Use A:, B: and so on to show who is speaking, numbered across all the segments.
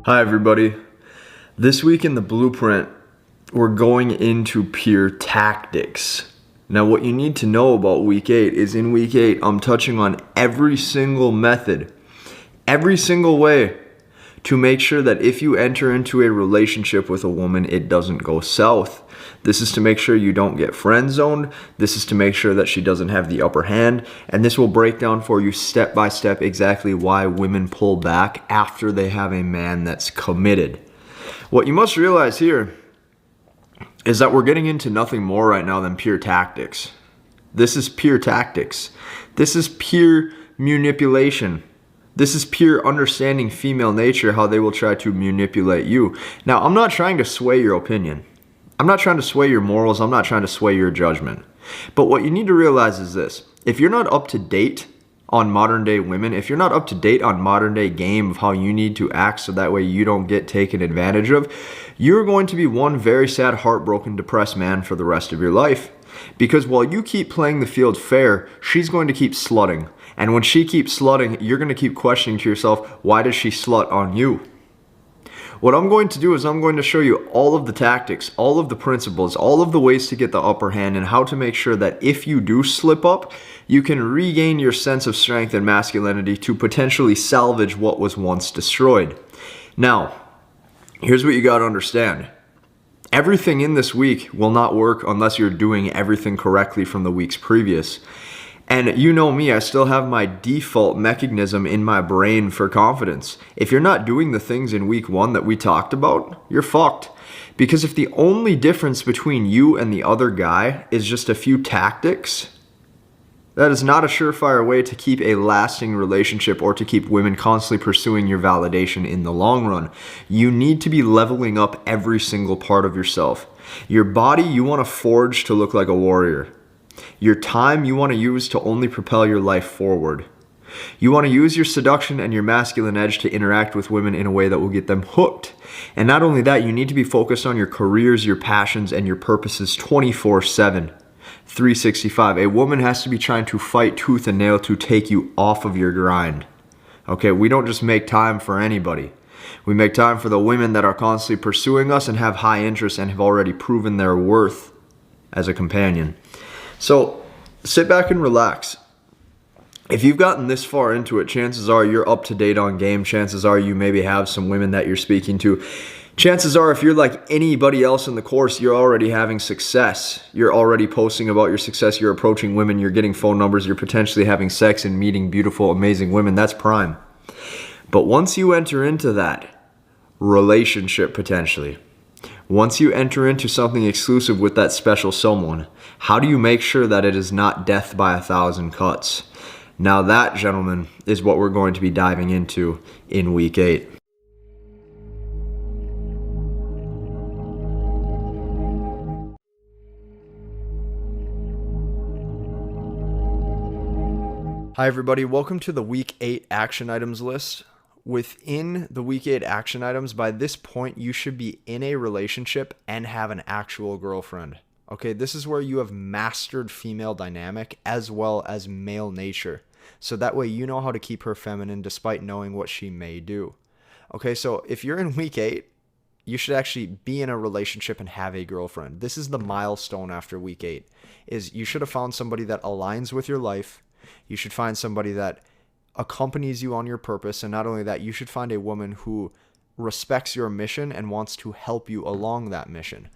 A: Hi everybody. This week in the blueprint, we're going into pure tactics. Now what you need to know about week 8 is in week 8, I'm touching on every single method, every single way to make sure that if you enter into a relationship with a woman, it doesn't go south. This is to make sure you don't get friend zoned. This is to make sure that she doesn't have the upper hand. And this will break down for you step by step exactly why women pull back after they have a man that's committed. What you must realize here is that we're getting into nothing more right now than pure tactics. This is pure tactics. This is pure manipulation. This is pure understanding female nature, how they will try to manipulate you. Now, I'm not trying to sway your opinion. I'm not trying to sway your morals. I'm not trying to sway your judgment. But what you need to realize is this. If you're not up to date on modern day women, if you're not up to date on modern day game of how you need to act so that way you don't get taken advantage of, you're going to be one very sad, heartbroken, depressed man for the rest of your life. Because while you keep playing the field fair, she's going to keep slutting. And when she keeps slutting, you're going to keep questioning to yourself, why does she slut on you? What I'm going to do is I'm going to show you all of the tactics, all of the principles, all of the ways to get the upper hand and how to make sure that if you do slip up, you can regain your sense of strength and masculinity to potentially salvage what was once destroyed. Now, here's what you got to understand. Everything in this week will not work unless you're doing everything correctly from the weeks previous. And you know me, I still have my default mechanism in my brain for confidence. If you're not doing the things in week 1 that we talked about, you're fucked. Because if the only difference between you and the other guy is just a few tactics, that is not a surefire way to keep a lasting relationship or to keep women constantly pursuing your validation in the long run. You need to be leveling up every single part of yourself. Your body, you want to forge to look like a warrior. Your time you want to use to only propel your life forward. You want to use your seduction and your masculine edge to interact with women in a way that will get them hooked. And not only that, you need to be focused on your careers, your passions, and your purposes 24/7, 365. A woman has to be trying to fight tooth and nail to take you off of your grind. Okay, we don't just make time for anybody. We make time for the women that are constantly pursuing us and have high interest and have already proven their worth as a companion. So sit back and relax. If you've gotten this far into it, chances are you're up to date on game. Chances are you maybe have some women that you're speaking to. Chances are if you're like anybody else in the course, you're already having success. You're already posting about your success. You're approaching women. You're getting phone numbers. You're potentially having sex and meeting beautiful, amazing women. That's prime. But once you enter into that relationship potentially, once you enter into something exclusive with that special someone, how do you make sure that it is not death by 1,000 cuts? Now that, gentlemen, is what we're going to be diving into in week 8. Hi everybody, welcome to the week 8 action items list. Within the week 8 action items, by this point, you should be in a relationship and have an actual girlfriend. Okay, this is where you have mastered female dynamic as well as male nature. So that way you know how to keep her feminine despite knowing what she may do. Okay, so if you're in week 8, you should actually be in a relationship and have a girlfriend. This is the milestone after week 8, is you should have found somebody that aligns with your life. You should find somebody that accompanies you on your purpose, and not only that, you should find a woman who respects your mission and wants to help you along that mission.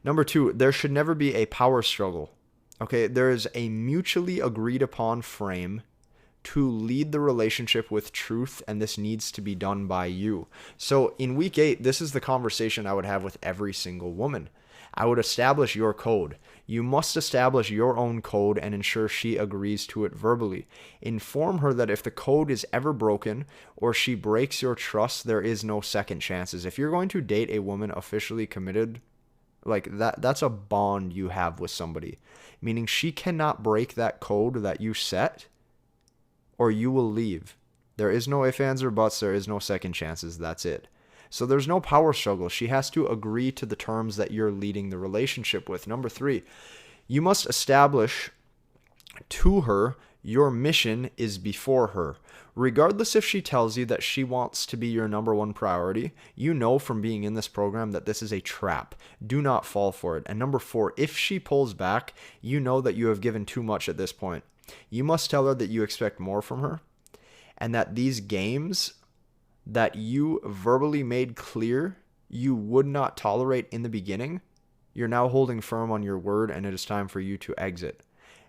A: Number 2, there should never be a power struggle. Okay, there is a mutually agreed upon frame to lead the relationship with truth, and this needs to be done by you. So in week 8, this is the conversation I would have with every single woman. I would establish your code. You must establish your own code and ensure she agrees to it verbally. Inform her that if the code is ever broken or she breaks your trust, there is no second chances. If you're going to date a woman officially committed, like that's a bond you have with somebody. Meaning she cannot break that code that you set or you will leave. There is no ifs, ands, or buts. There is no second chances. That's it. So there's no power struggle. She has to agree to the terms that you're leading the relationship with. Number 3, you must establish to her Your mission is before her. Regardless if she tells you that she wants to be your number one priority, you know from being in this program that this is a trap. Do not fall for it. And number 4, if she pulls back, you know that you have given too much at this point. You must tell her that you expect more from her and that these games that you verbally made clear you would not tolerate in the beginning, you're now holding firm on your word and it is time for you to exit.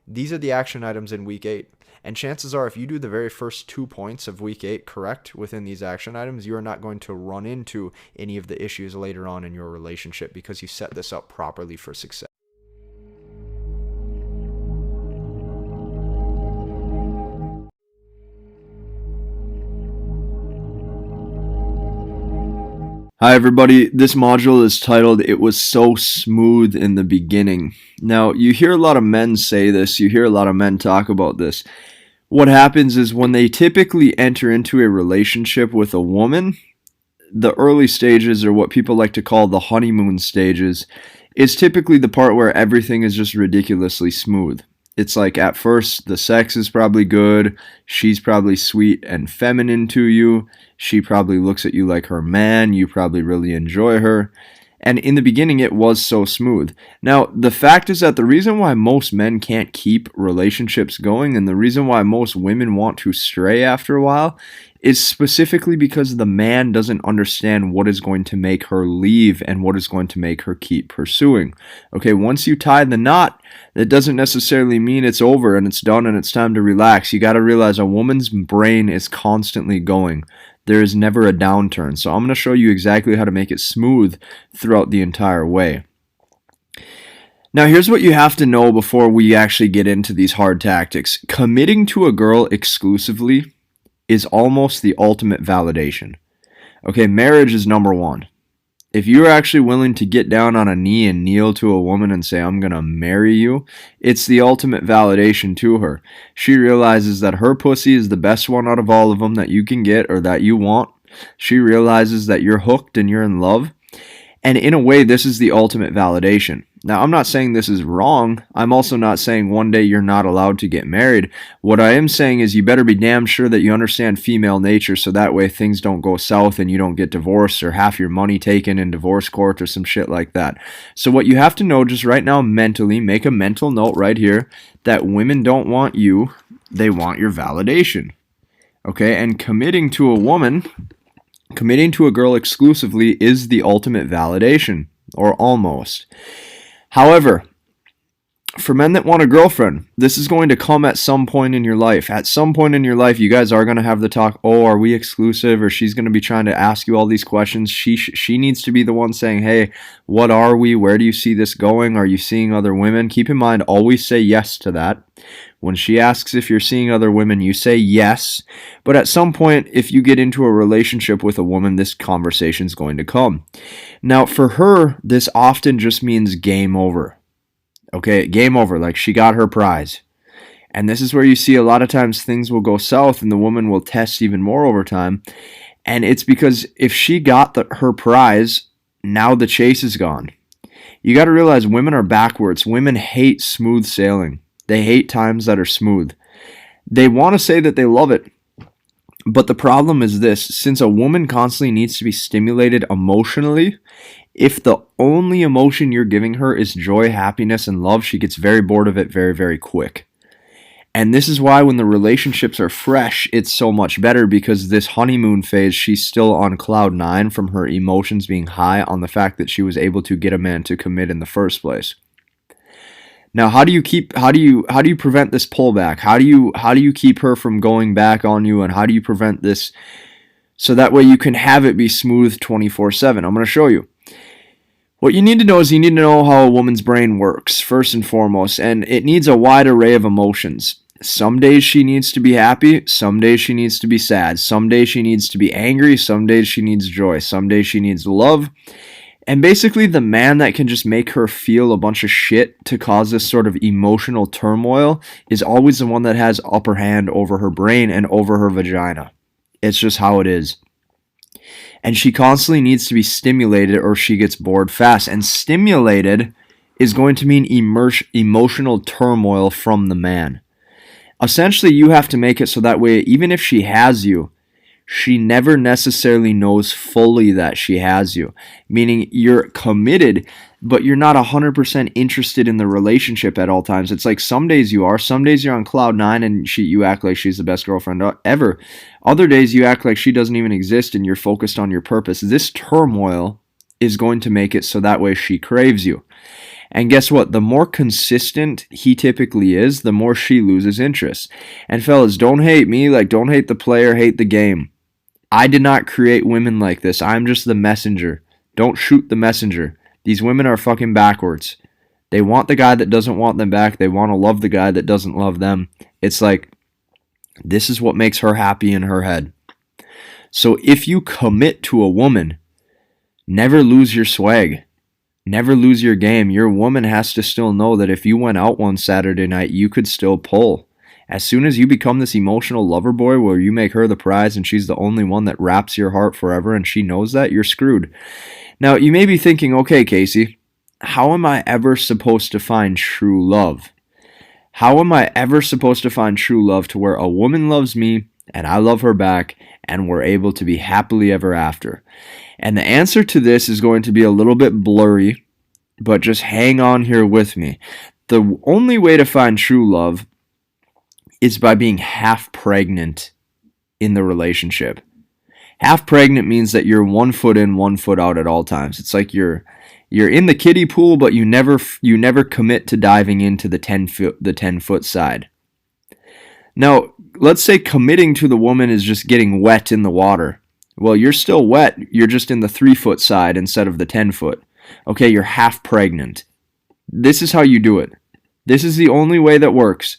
A: These are the action items in week 8. And chances are, if you do the very first 2 points of week 8 correct within these action items, you are not going to run into any of the issues later on in your relationship because you set this up properly for success. Hi everybody, this module is titled, It Was So Smooth in the Beginning. Now, you hear a lot of men say this, you hear a lot of men talk about this. What happens is when they typically enter into a relationship with a woman, the early stages, or what people like to call the honeymoon stages, is typically the part where everything is just ridiculously smooth. It's like at first the sex is probably good, she's probably sweet and feminine to you, she probably looks at you like her man, you probably really enjoy her, and in the beginning it was so smooth. Now, the fact is that the reason why most men can't keep relationships going and the reason why most women want to stray after a while is specifically because the man doesn't understand what is going to make her leave and what is going to make her keep pursuing. Okay, once you tie the knot, that doesn't necessarily mean it's over and it's done and it's time to relax. You got to realize a woman's brain is constantly going. There is never a downturn. So I'm going to show you exactly how to make it smooth throughout the entire way. Now, here's what you have to know before we actually get into these hard tactics. Committing to a girl exclusively is almost the ultimate validation. Okay, marriage is number 1. If you're actually willing to get down on a knee and kneel to a woman and say, I'm going to marry you, it's the ultimate validation to her. She realizes that her pussy is the best one out of all of them that you can get or that you want. She realizes that you're hooked and you're in love. And in a way, this is the ultimate validation. Now, I'm not saying this is wrong. I'm also not saying one day you're not allowed to get married. What I am saying is you better be damn sure that you understand female nature so that way things don't go south and you don't get divorced or half your money taken in divorce court or some shit like that. So what you have to know just right now mentally, make a mental note right here that women don't want you, they want your validation. Okay, and committing to a woman, committing to a girl exclusively is the ultimate validation, or almost. However, for men that want a girlfriend, this is going to come at some point in your life. At some point in your life, you guys are going to have the talk, oh, are we exclusive? Or she's going to be trying to ask you all these questions. She needs to be the one saying, hey, what are we? Where do you see this going? Are you seeing other women? Keep in mind, always say yes to that. When she asks if you're seeing other women, you say yes. But at some point, if you get into a relationship with a woman, this conversation is going to come. Now, for her, this often just means game over. Okay, game over, like she got her prize. And this is where you see a lot of times things will go south and the woman will test even more over time. And it's because if she got her prize, now the chase is gone. You got to realize women are backwards. Women hate smooth sailing. They hate times that are smooth. They want to say that they love it. But the problem is this, since a woman constantly needs to be stimulated emotionally, if the only emotion you're giving her is joy, happiness, and love, she gets very bored of it very, very quick. And this is why when the relationships are fresh, it's so much better because this honeymoon phase, she's still on cloud 9 from her emotions being high on the fact that she was able to get a man to commit in the first place. Now, how do you prevent this pullback? How do you keep her from going back on you, and how do you prevent this so that way you can have it be smooth 24/7? I'm going to show you. What you need to know is you need to know how a woman's brain works, first and foremost, and it needs a wide array of emotions. Some days she needs to be happy, some days she needs to be sad, some days she needs to be angry, some days she needs joy, some days she needs love. And basically the man that can just make her feel a bunch of shit to cause this sort of emotional turmoil is always the one that has upper hand over her brain and over her vagina. It's just how it is. And she constantly needs to be stimulated or she gets bored fast. And stimulated is going to mean emotional turmoil from the man. Essentially, you have to make it so that way, even if she has you, she never necessarily knows fully that she has you. Meaning you're committed, but you're not 100% interested in the relationship at all times. It's like some days you are, some days you're on cloud nine and you act like she's the best girlfriend ever. Other days you act like she doesn't even exist and you're focused on your purpose. This turmoil is going to make it so that way she craves you. And guess what? The more consistent he typically is, the more she loses interest. And fellas, don't hate me. Like, don't hate the player, hate the game. I did not create women like this. I'm just the messenger. Don't shoot the messenger. These women are fucking backwards. They want the guy that doesn't want them back. They want to love the guy that doesn't love them. It's like, this is what makes her happy in her head. So if you commit to a woman, never lose your swag. Never lose your game. Your woman has to still know that if you went out one Saturday night, you could still pull. As soon as you become this emotional lover boy where you make her the prize and she's the only one that wraps your heart forever and she knows that, you're screwed. Now, you may be thinking, okay, Casey, how am I ever supposed to find true love? How am I ever supposed to find true love to where a woman loves me and I love her back and we're able to be happily ever after? And the answer to this is going to be a little bit blurry, but just hang on here with me. The only way to find true love is by being half pregnant in the relationship. Half pregnant means that you're 1 foot in, 1 foot out at all times. It's like you're in the kiddie pool, but you never commit to diving into the 10-foot side. Now, let's say committing to the woman is just getting wet in the water. Well, you're still wet. You're just in the 3-foot side instead of the 10-foot. Okay, you're half pregnant. This is how you do it. This is the only way that works.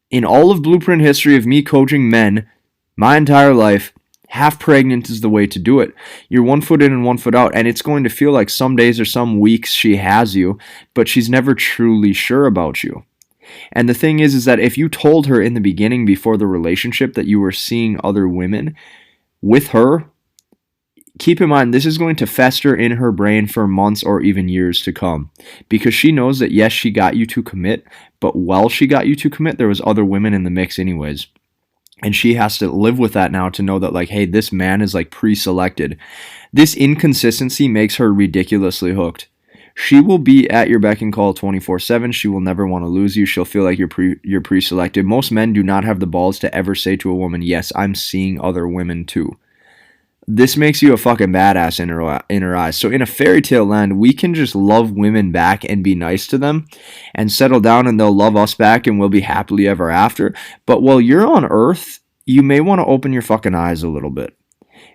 A: In all of Blueprint history of me coaching men, my entire life, half pregnant is the way to do it. You're 1 foot in and 1 foot out, and it's going to feel like some days or some weeks she has you, but she's never truly sure about you. And the thing is that if you told her in the beginning before the relationship that you were seeing other women with her, keep in mind, this is going to fester in her brain for months or even years to come. Because she knows that, yes, she got you to commit, but while she got you to commit, there was other women in the mix anyways. And she has to live with that now to know that, like, hey, this man is, like, pre-selected. This inconsistency makes her ridiculously hooked. She will be at your beck and call 24/7. She will never want to lose you. She'll feel like you're pre-selected. Most men do not have the balls to ever say to a woman, yes, I'm seeing other women too. This makes you a fucking badass in her eyes. So in a fairy tale land, we can just love women back and be nice to them and settle down and they'll love us back and we'll be happily ever after. But while you're on Earth, you may want to open your fucking eyes a little bit.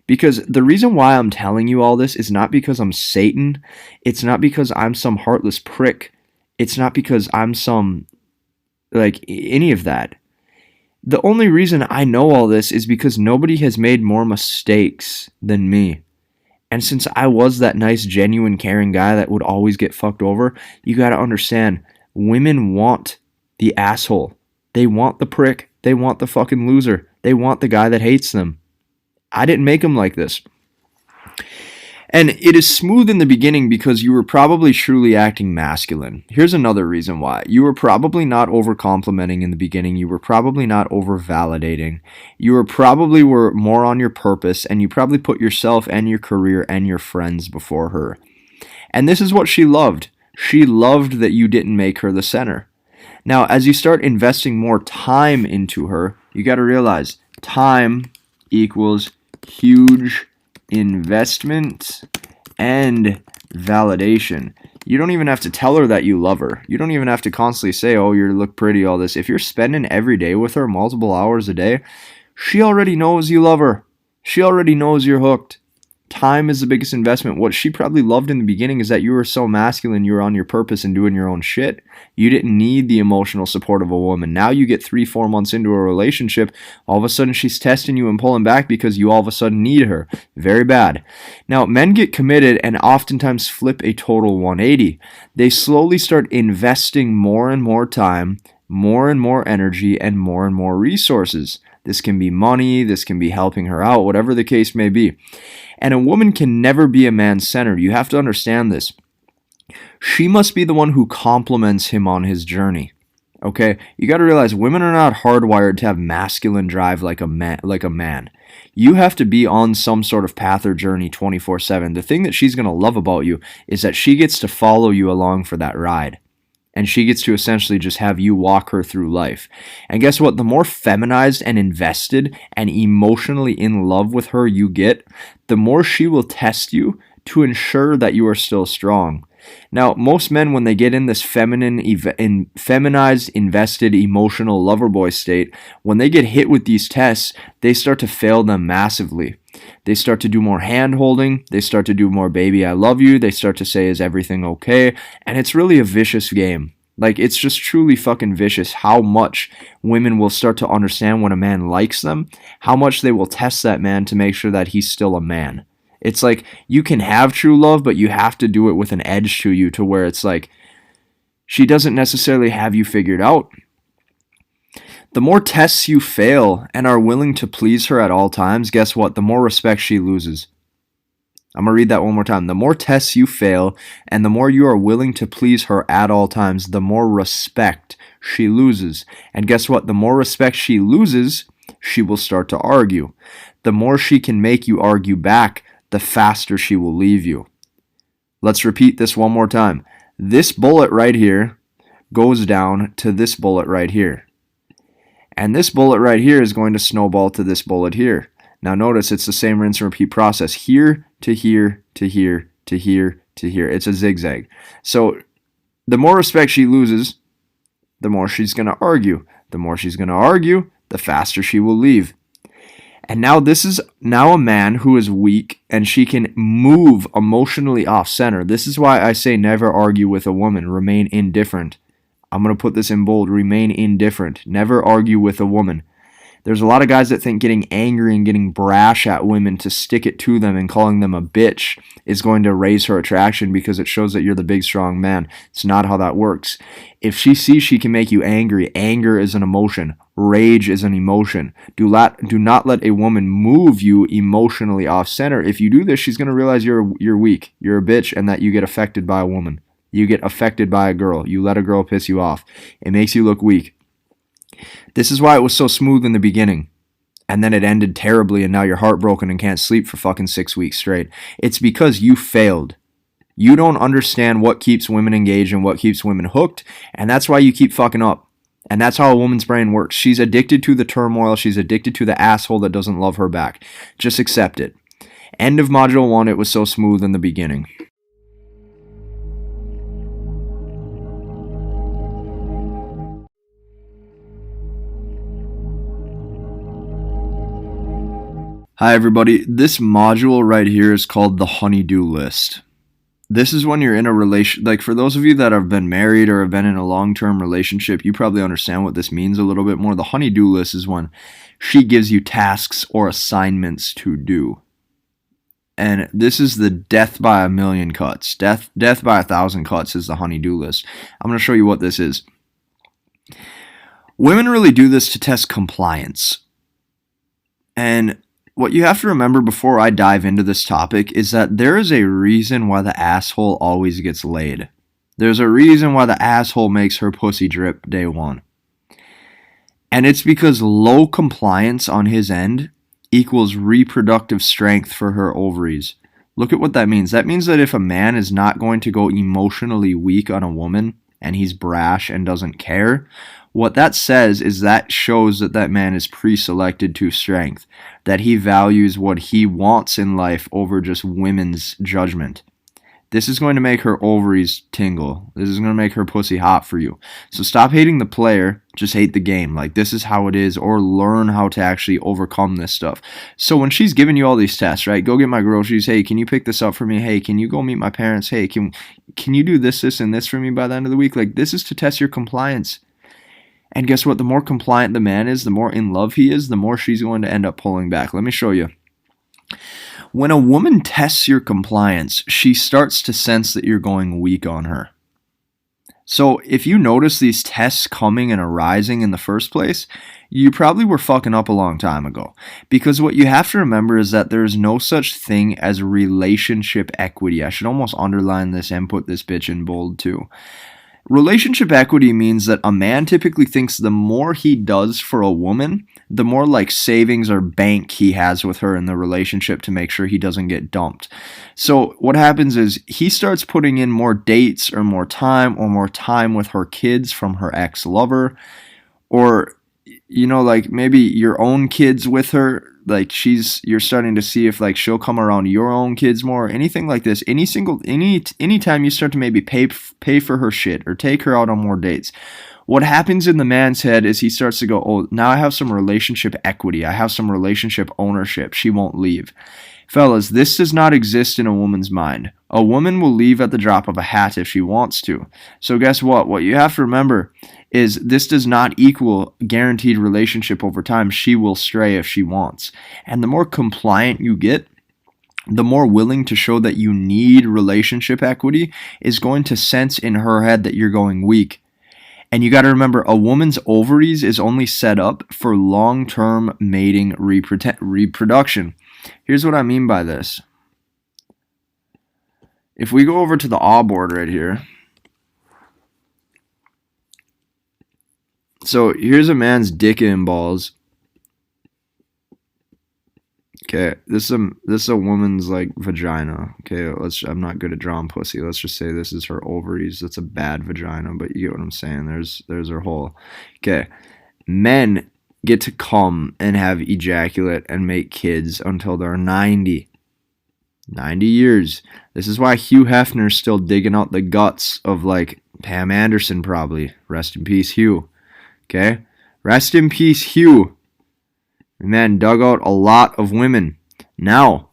A: Because the reason why I'm telling you all this is not because I'm Satan. It's not because I'm some heartless prick. It's not because I'm some, like, any of that. The only reason I know all this is because nobody has made more mistakes than me. And since I was that nice, genuine, caring guy that would always get fucked over, you gotta understand, women want the asshole. They want the prick. They want the fucking loser. They want the guy that hates them. I didn't make them like this. And it is smooth in the beginning because you were probably truly acting masculine. Here's another reason why. You were probably not over-complimenting in the beginning. You were probably not over-validating. You were probably more on your purpose, and you probably put yourself and your career and your friends before her. And this is what she loved. She loved that you didn't make her the center. Now, as you start investing more time into her, you got to realize time equals huge investment and validation. You don't even have to tell her that you love her. You don't even have to constantly say, oh, you look pretty, all this. If you're spending every day with her, multiple hours a day, she already knows you love her. She already knows you're hooked. Time is the biggest investment. What she probably loved in the beginning is that you were so masculine, you were on your purpose and doing your own shit. You didn't need the emotional support of a woman. Now you get 3-4 months into a relationship, all of a sudden she's testing you and pulling back because you all of a sudden need her. Very bad. Now, men get committed and oftentimes flip a total 180. They slowly start investing more and more time, more and more energy, and more resources. This can be money, this can be helping her out, whatever the case may be. And a woman can never be a man-centered. You have to understand this. She must be the one who compliments him on his journey. Okay, you got to realize women are not hardwired to have masculine drive like a man. You have to be on some sort of path or journey 24/7. The thing that she's going to love about you is that she gets to follow you along for that ride. And she gets to essentially just have you walk her through life. And guess what? The more feminized and invested and emotionally in love with her you get, the more she will test you to ensure that you are still strong. Now, most men, when they get in this feminized, invested, emotional lover boy state, when they get hit with these tests, they start to fail them massively. They start to do more hand holding. They start to do more baby, I love you. They start to say, is everything okay? And it's really a vicious game. Like, it's just truly fucking vicious how much women will start to understand when a man likes them, how much they will test that man to make sure that he's still a man. It's like you can have true love, but you have to do it with an edge to you to where it's like she doesn't necessarily have you figured out. The more tests you fail and are willing to please her at all times, guess what? The more respect she loses. I'm going to read that one more time. The more tests you fail and the more you are willing to please her at all times, the more respect she loses. And guess what? The more respect she loses, she will start to argue. The more she can make you argue back, the faster she will leave you. Let's repeat this one more time. This bullet right here goes down to this bullet right here. And this bullet right here is going to snowball to this bullet here. Now notice it's the same rinse and repeat process. Here to here to here to here to here. It's a zigzag. So the more respect she loses, the more she's going to argue. The more she's going to argue, the faster she will leave. And now this is now a man who is weak and she can move emotionally off center. This is why I say never argue with a woman. Remain indifferent. I'm going to put this in bold. Remain indifferent. Never argue with a woman. There's a lot of guys that think getting angry and getting brash at women to stick it to them and calling them a bitch is going to raise her attraction because it shows that you're the big, strong man. It's not how that works. If she sees she can make you angry, anger is an emotion. Rage is an emotion. Do not let a woman move you emotionally off center. If you do this, she's going to realize you're weak, you're a bitch, and that you get affected by a woman. You get affected by a girl. You let a girl piss you off. It makes you look weak. This is why it was so smooth in the beginning. And then it ended terribly and now you're heartbroken and can't sleep for fucking 6 weeks straight. It's because you failed. You don't understand what keeps women engaged and what keeps women hooked. And that's why you keep fucking up. And that's how a woman's brain works. She's addicted to the turmoil. She's addicted to the asshole that doesn't love her back. Just accept it. End of Module 1. It was so smooth in the beginning. Hi everybody, this module right here is called the honeydew list. This is when you're in a relation, like for those of you that have been married or have been in a long-term relationship, you probably understand what this means a little bit more. The honeydew list is when she gives you tasks or assignments to do. And this is the death by a million cuts. Death by 1,000 cuts is the honeydew list. I'm going to show you what this is. Women really do this to test compliance. And what you have to remember before I dive into this topic is that there is a reason why the asshole always gets laid. There's a reason why the asshole makes her pussy drip day one. And it's because low compliance on his end equals reproductive strength for her ovaries. Look at what that means. That means that if a man is not going to go emotionally weak on a woman and he's brash and doesn't care, what that says is that shows that that man is pre-selected to strength, that he values what he wants in life over just women's judgment. This is going to make her ovaries tingle. This is going to make her pussy hot for you. So stop hating the player, just hate the game. Like, this is how it is, or learn how to actually overcome this stuff. So when she's giving you all these tests, right? Go get my groceries. Hey, can you pick this up for me? Hey, can you go meet my parents? Hey, can you do this, and this for me by the end of the week? Like, this is to test your compliance. And guess what? The more compliant the man is, the more in love he is, the more she's going to end up pulling back. Let me show you. When a woman tests your compliance, she starts to sense that you're going weak on her. So if you notice these tests coming and arising in the first place, you probably were fucking up a long time ago. Because what you have to remember is that there's no such thing as relationship equity. I should almost underline this and put this bitch in bold too. Relationship equity means that a man typically thinks the more he does for a woman, the more like savings or bank he has with her in the relationship to make sure he doesn't get dumped. So what happens is he starts putting in more dates or more time with her kids from her ex-lover, or like maybe your own kids with her. Like you're starting to see if like she'll come around your own kids more, or anything like this. Anytime you start to maybe pay for her shit or take her out on more dates, what happens in the man's head is he starts to go, oh, now I have some relationship equity, I have some relationship ownership, she won't leave. Fellas, this does not exist in a woman's mind. A woman will leave at the drop of a hat if she wants to. So guess what? What you have to remember is this does not equal guaranteed relationship over time. She will stray if she wants. And the more compliant you get, the more willing to show that you need relationship equity is going to sense in her head that you're going weak. And you got to remember, a woman's ovaries is only set up for long-term mating reproduction. Here's what I mean by this. If we go over to the A board right here. So here's a man's dick and balls. Okay, this is a woman's like vagina. Okay, I'm not good at drawing pussy. Let's just say this is her ovaries. That's a bad vagina, but you get what I'm saying. There's her hole. Okay, men get to come and have ejaculate and make kids until they're 90. 90 years. This is why Hugh Hefner's still digging out the guts of like Pam Anderson probably. Rest in peace, Hugh. Okay? Rest in peace, Hugh. The man dug out a lot of women. Now,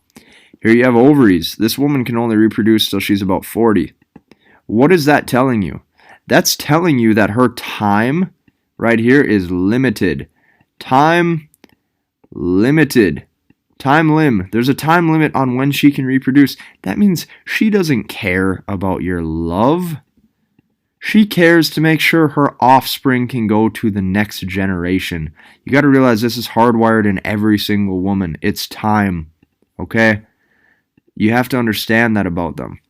A: here you have ovaries. This woman can only reproduce till she's about 40. What is that telling you? That's telling you that her time right here is limited. Time limited. Time lim. There's a time limit on when she can reproduce. That means she doesn't care about your love. She cares to make sure her offspring can go to the next generation. You got to realize this is hardwired in every single woman. It's time. Okay? You have to understand that about them.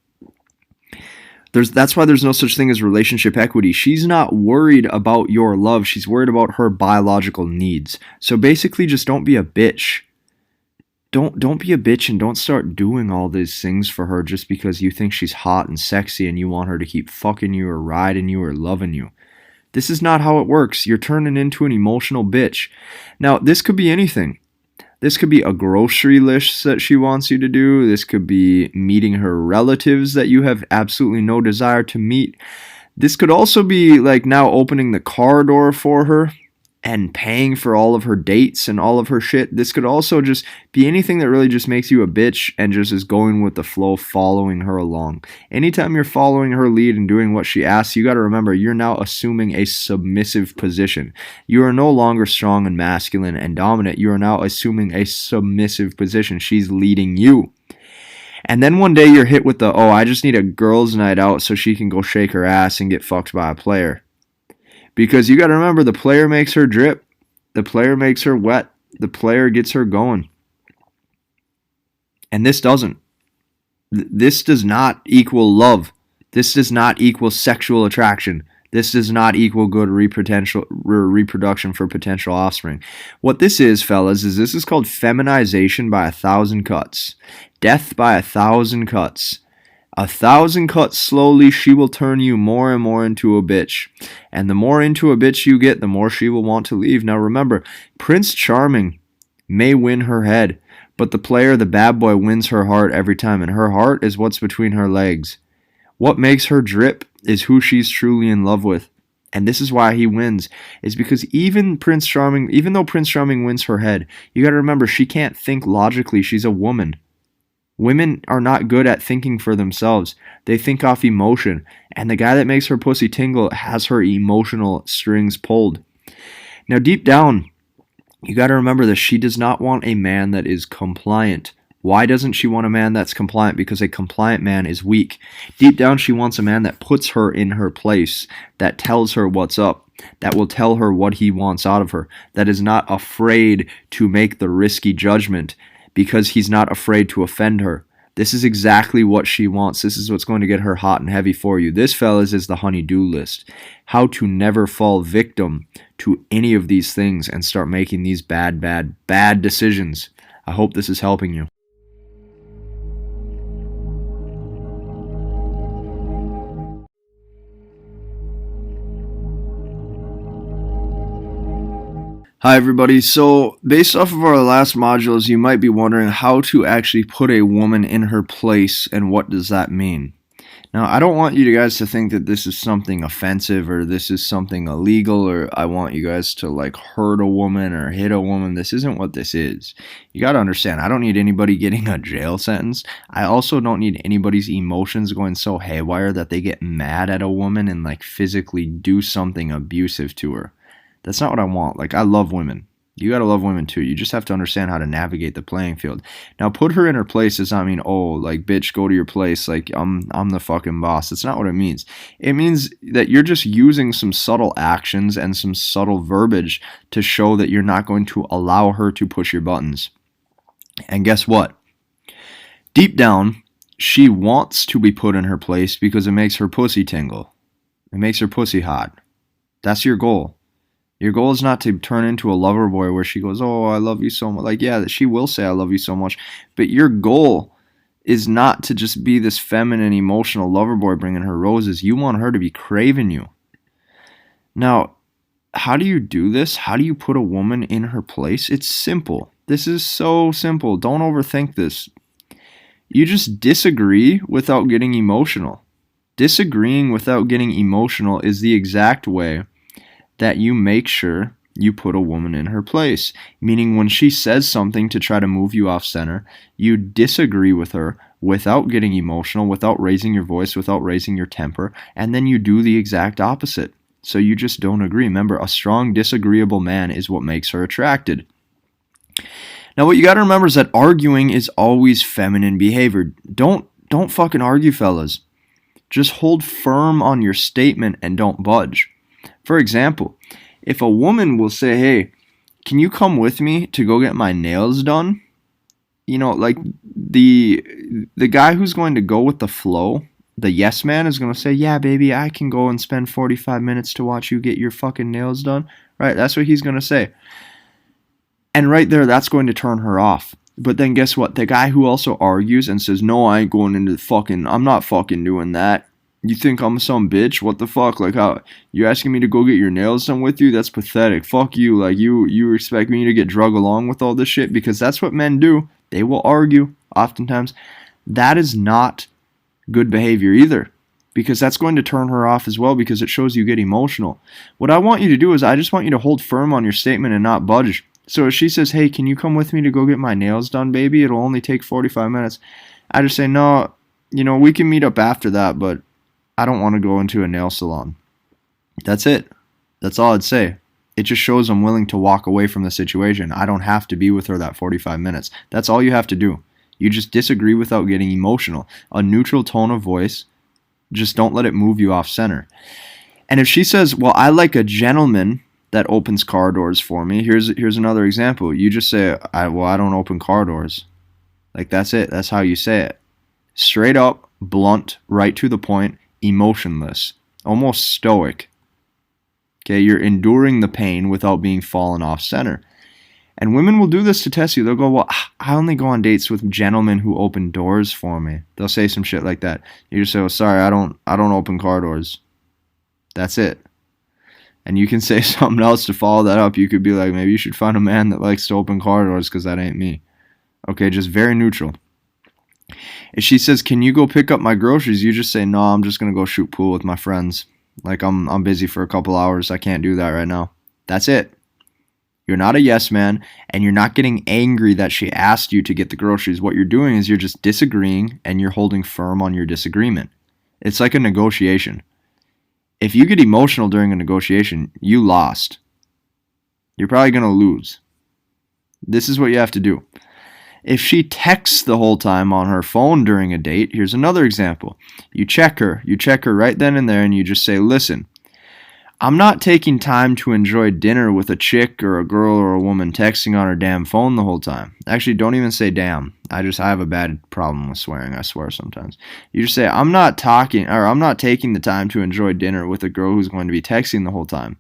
A: That's why there's no such thing as relationship equity. She's not worried about your love. She's worried about her biological needs. So basically, just don't be a bitch. Don't be a bitch and don't start doing all these things for her just because you think she's hot and sexy and you want her to keep fucking you or riding you or loving you. This is not how it works. You're turning into an emotional bitch. Now, this could be anything. This could be a grocery list that she wants you to do. This could be meeting her relatives that you have absolutely no desire to meet. This could also be like now opening the car door for her and paying for all of her dates and all of her shit. This could also just be anything that really just makes you a bitch and just is going with the flow, following her along. Anytime you're following her lead and doing what she asks, you got to remember you're now assuming a submissive position. You are no longer strong and masculine and dominant. You are now assuming a submissive position. She's leading you. And then one day you're hit with the, oh, I just need a girls' night out so she can go shake her ass and get fucked by a player. Because you got to remember, the player makes her drip. The player makes her wet. The player gets her going. And this doesn't. This does not equal love. This does not equal sexual attraction. This does not equal good reproduction for potential offspring. What this is, fellas, is this is called feminization by 1,000 cuts. Death by 1,000 cuts. 1,000 cuts slowly, she will turn you more and more into a bitch. And the more into a bitch you get, the more she will want to leave. Now remember, Prince Charming may win her head, but the player, the bad boy, wins her heart every time. And her heart is what's between her legs. What makes her drip is who she's truly in love with. And this is why he wins, is because even though Prince Charming wins her head, you got to remember, she can't think logically. She's a woman. Women are not good at thinking for themselves. They think off emotion. And the guy that makes her pussy tingle has her emotional strings pulled. Now, deep down, you got to remember that she does not want a man that is compliant. Why doesn't she want a man that's compliant? Because a compliant man is weak. Deep down, she wants a man that puts her in her place, that tells her what's up, that will tell her what he wants out of her, that is not afraid to make the risky judgment, because he's not afraid to offend her. This is exactly what she wants. This is what's going to get her hot and heavy for you. This, fellas, is the honey-do list. How to never fall victim to any of these things and start making these bad decisions. I hope this is helping you. Hi everybody, so based off of our last modules, you might be wondering how to actually put a woman in her place and what does that mean. Now, I don't want you guys to think that this is something offensive or this is something illegal or I want you guys to like hurt a woman or hit a woman. This isn't what this is. You got to understand, I don't need anybody getting a jail sentence. I also don't need anybody's emotions going so haywire that they get mad at a woman and like physically do something abusive to her. That's not what I want. Like, I love women. You gotta love women too. You just have to understand how to navigate the playing field. Now, put her in her place does not mean, oh, like, bitch, go to your place. Like, I'm the fucking boss. That's not what it means. It means that you're just using some subtle actions and some subtle verbiage to show that you're not going to allow her to push your buttons. And guess what? Deep down, she wants to be put in her place because it makes her pussy tingle. It makes her pussy hot. That's your goal. Your goal is not to turn into a lover boy where she goes, oh, I love you so much. Like, yeah, she will say I love you so much. But your goal is not to just be this feminine, emotional lover boy bringing her roses. You want her to be craving you. Now, how do you do this? How do you put a woman in her place? It's simple. This is so simple. Don't overthink this. You just disagree without getting emotional. Disagreeing without getting emotional is the exact way that you make sure you put a woman in her place. Meaning when she says something to try to move you off center, you disagree with her without getting emotional, without raising your voice, without raising your temper, and then you do the exact opposite. So you just don't agree. Remember, a strong, disagreeable man is what makes her attracted. Now, what you got to remember is that arguing is always feminine behavior. Don't fucking argue, fellas. Just hold firm on your statement and don't budge. For example, if a woman will say, hey, can you come with me to go get my nails done? You know, like the guy who's going to go with the flow, the yes man is going to say, yeah, baby, I can go and spend 45 minutes to watch you get your fucking nails done. Right? That's what he's going to say. And right there, that's going to turn her off. But then guess what? The guy who also argues and says, no, I ain't going into I'm not fucking doing that. You think I'm some bitch? What the fuck? Like, how you asking me to go get your nails done with you? That's pathetic. Fuck you. Like, you expect me to get drug along with all this shit? Because that's what men do. They will argue oftentimes. That is not good behavior either, because that's going to turn her off as well, because it shows you get emotional. What I want you to do is I just want you to hold firm on your statement and not budge. So if she says, hey, can you come with me to go get my nails done, baby? It'll only take 45 minutes. I just say, no, we can meet up after that, but I don't want to go into a nail salon. That's it. That's all I'd say. It just shows I'm willing to walk away from the situation. I don't have to be with her that 45 minutes. That's all you have to do. You just disagree without getting emotional. A neutral tone of voice. Just don't let it move you off center. And if she says, well, I like a gentleman that opens car doors for me. Here's another example. You just say, I don't open car doors. Like, that's it. That's how you say it. Straight up, blunt, right to the point. Emotionless, almost stoic. Okay, you're enduring the pain without being fallen off center. And women will do this to test you. They'll go, well, I only go on dates with gentlemen who open doors for me. They'll say some shit like that. You just say, oh, sorry, I don't open car doors. That's it. And you can say something else to follow that up. You could be like, maybe you should find a man that likes to open car doors, because that ain't me. Okay, just very neutral. If she says, can you go pick up my groceries? You just say, no, I'm just going to go shoot pool with my friends. Like, I'm busy for a couple hours. I can't do that right now. That's it. You're not a yes man, and you're not getting angry that she asked you to get the groceries. What you're doing is you're just disagreeing, and you're holding firm on your disagreement. It's like a negotiation. If you get emotional during a negotiation, you lost. You're probably going to lose. This is what you have to do. If she texts the whole time on her phone during a date, here's another example. You check her right then and there, and you just say, listen, I'm not taking time to enjoy dinner with a chick or a girl or a woman texting on her damn phone the whole time. Actually, don't even say damn. I have a bad problem with swearing. I swear sometimes. You just say, I'm not taking the time to enjoy dinner with a girl who's going to be texting the whole time.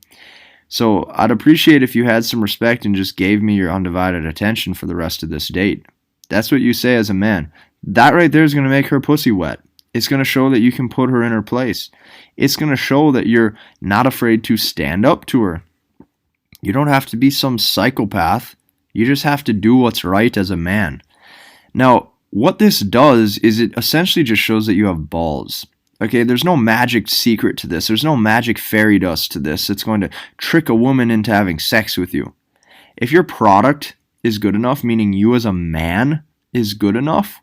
A: So I'd appreciate if you had some respect and just gave me your undivided attention for the rest of this date. That's what you say as a man. That right there is going to make her pussy wet. It's going to show that you can put her in her place. It's going to show that you're not afraid to stand up to her. You don't have to be some psychopath. You just have to do what's right as a man. Now, what this does is it essentially just shows that you have balls. Okay, there's no magic secret to this. There's no magic fairy dust to this. It's going to trick a woman into having sex with you. If your product is good enough, meaning you as a man is good enough,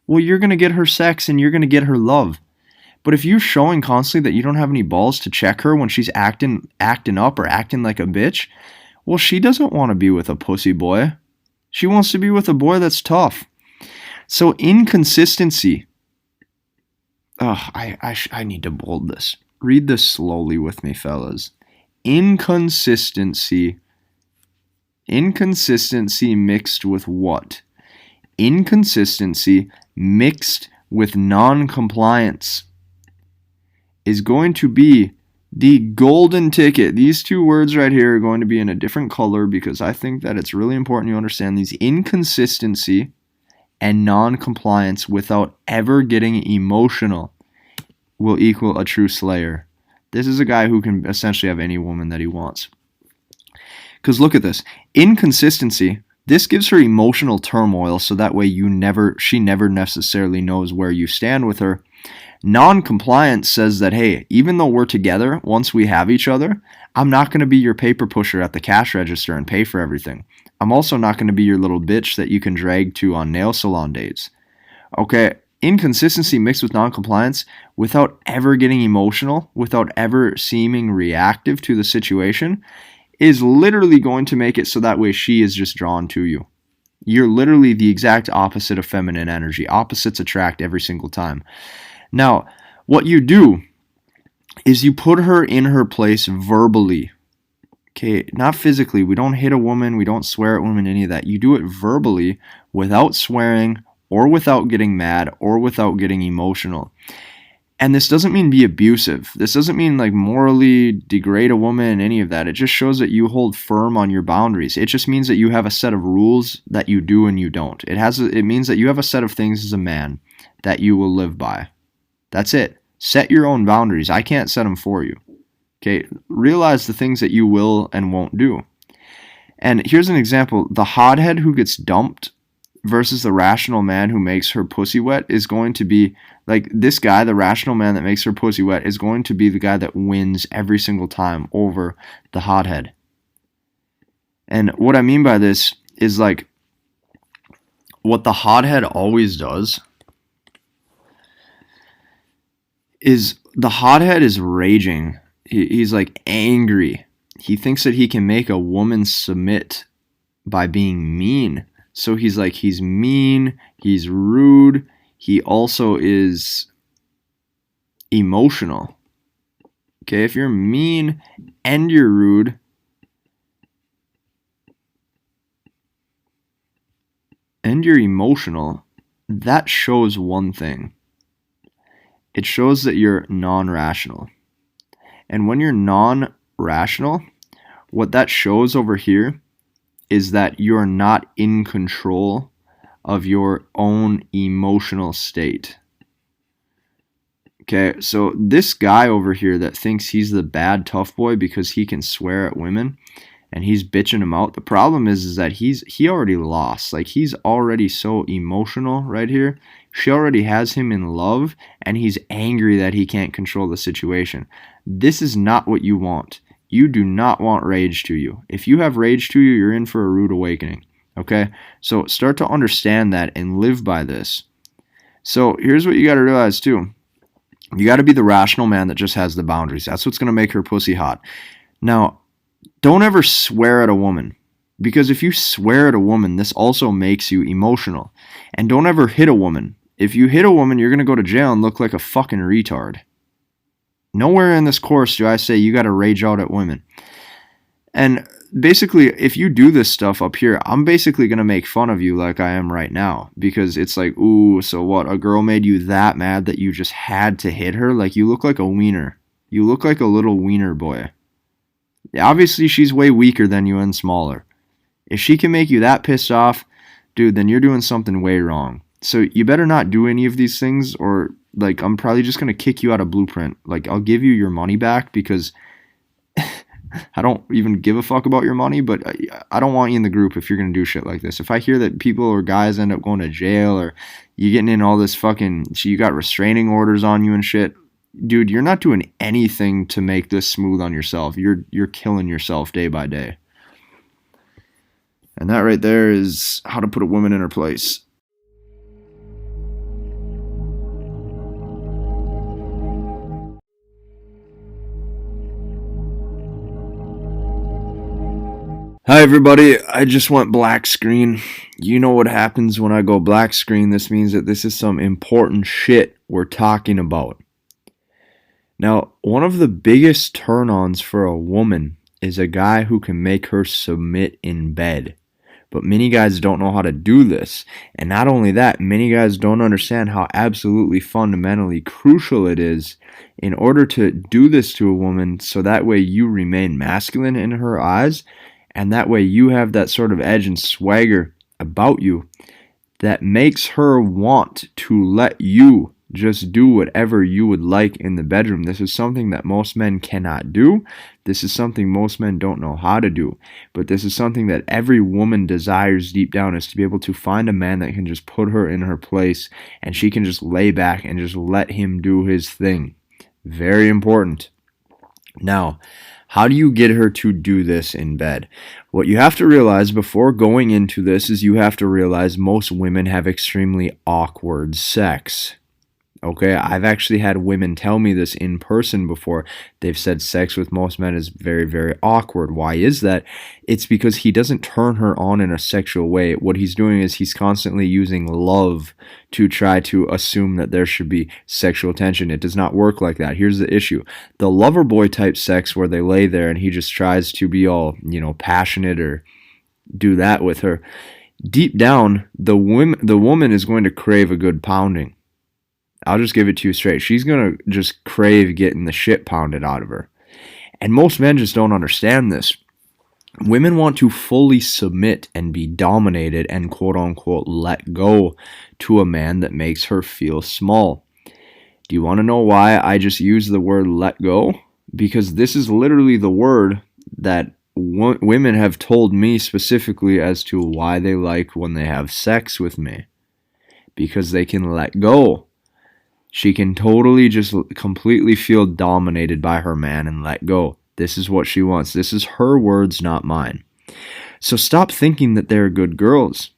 A: well, you're going to get her sex and you're going to get her love. But if you're showing constantly that you don't have any balls to check her when she's acting up or acting like a bitch, well, she doesn't want to be with a pussy boy. She wants to be with a boy that's tough. So inconsistency. I need to bold this. Read this slowly with me, fellas. Inconsistency. Inconsistency mixed with what? Inconsistency mixed with non-compliance is going to be the golden ticket. These two words right here are going to be in a different color because I think that it's really important you understand these. Inconsistency and non-compliance without ever getting emotional will equal a true slayer. This is a guy who can essentially have any woman that he wants. Because look at this. Inconsistency, this gives her emotional turmoil so that way she never necessarily knows where you stand with her. Non-compliance says that, hey, even though we're together, once we have each other, I'm not going to be your paper pusher at the cash register and pay for everything. I'm also not going to be your little bitch that you can drag to on nail salon dates. Okay, inconsistency mixed with non-compliance without ever getting emotional, without ever seeming reactive to the situation, is literally going to make it so that way she is just drawn to you. You're literally the exact opposite of feminine energy. Opposites attract every single time. Now, what you do is you put her in her place verbally. Okay, not physically. We don't hit a woman. We don't swear at women, any of that. You do it verbally without swearing or without getting mad or without getting emotional. And this doesn't mean be abusive. This doesn't mean like morally degrade a woman, any of that. It just shows that you hold firm on your boundaries. It just means that you have a set of rules that you do and you don't. It means that you have a set of things as a man that you will live by. That's it. Set your own boundaries. I can't set them for you. Okay, realize the things that you will and won't do. And here's an example. The hothead who gets dumped versus the rational man who makes her pussy wet is going to be like this guy, the rational man that makes her pussy wet, is going to be the guy that wins every single time over the hothead. And what I mean by this is like what the hothead always does is the hothead is raging. He's like angry. He thinks that he can make a woman submit by being mean. So he's mean, he's rude, he also is emotional. Okay, if you're mean and you're rude, and you're emotional, that shows one thing. It shows that you're non-rational. And when you're non-rational, what that shows over here is that you're not in control of your own emotional state. Okay, so this guy over here that thinks he's the bad tough boy because he can swear at women and he's bitching him out, the problem is that he already lost. Like, he's already so emotional right here. She already has him in love and he's angry that he can't control the situation. This is not what you want. You do not want rage to you. If you have rage to you, you're in for a rude awakening. Okay? So start to understand that and live by this. So here's what you got to realize too. You got to be the rational man that just has the boundaries. That's what's going to make her pussy hot. Now, don't ever swear at a woman. Because if you swear at a woman, this also makes you emotional. And don't ever hit a woman. If you hit a woman, you're going to go to jail and look like a fucking retard. Nowhere in this course do I say you got to rage out at women. And basically, if you do this stuff up here, I'm basically going to make fun of you like I am right now. Because it's like, ooh, so what? A girl made you that mad that you just had to hit her? Like, you look like a wiener. You look like a little wiener boy. Obviously, she's way weaker than you and smaller. If she can make you that pissed off, dude, then you're doing something way wrong. So you better not do any of these things, or like I'm probably just going to kick you out of Blueprint. Like, I'll give you your money back because I don't even give a fuck about your money, but I don't want you in the group if you're going to do shit like this. If I hear that people or guys end up going to jail, or you getting in all this fucking, you got restraining orders on you and shit, dude, you're not doing anything to make this smooth on yourself. You're killing yourself day by day. And that right there is how to put a woman in her place. Hi everybody, I just went black screen. You know what happens when I go black screen. This means that this is some important shit we're talking about. Now, one of the biggest turn-ons for a woman is a guy who can make her submit in bed. But many guys don't know how to do this. And not only that, many guys don't understand how absolutely fundamentally crucial it is in order to do this to a woman so that way you remain masculine in her eyes, and that way you have that sort of edge and swagger about you that makes her want to let you just do whatever you would like in the bedroom. This is something that most men cannot do. This is something most men don't know how to do. But this is something that every woman desires deep down, is to be able to find a man that can just put her in her place and she can just lay back and just let him do his thing. Very important. Now, how do you get her to do this in bed? What you have to realize before going into this is you have to realize most women have extremely awkward sex. Okay, I've actually had women tell me this in person before. They've said sex with most men is very, very awkward. Why is that? It's because he doesn't turn her on in a sexual way. What he's doing is he's constantly using love to try to assume that there should be sexual tension. It does not work like that. Here's the issue. The lover boy type sex where they lay there and he just tries to be all, passionate or do that with her. Deep down, the woman is going to crave a good pounding. I'll just give it to you straight. She's going to just crave getting the shit pounded out of her. And most men just don't understand this. Women want to fully submit and be dominated and quote-unquote let go to a man that makes her feel small. Do you want to know why I just use the word let go? Because this is literally the word that women have told me specifically as to why they like when they have sex with me. Because they can let go. She can totally just completely feel dominated by her man and let go. This is what she wants. This is her words, not mine. So stop thinking that they're good girls.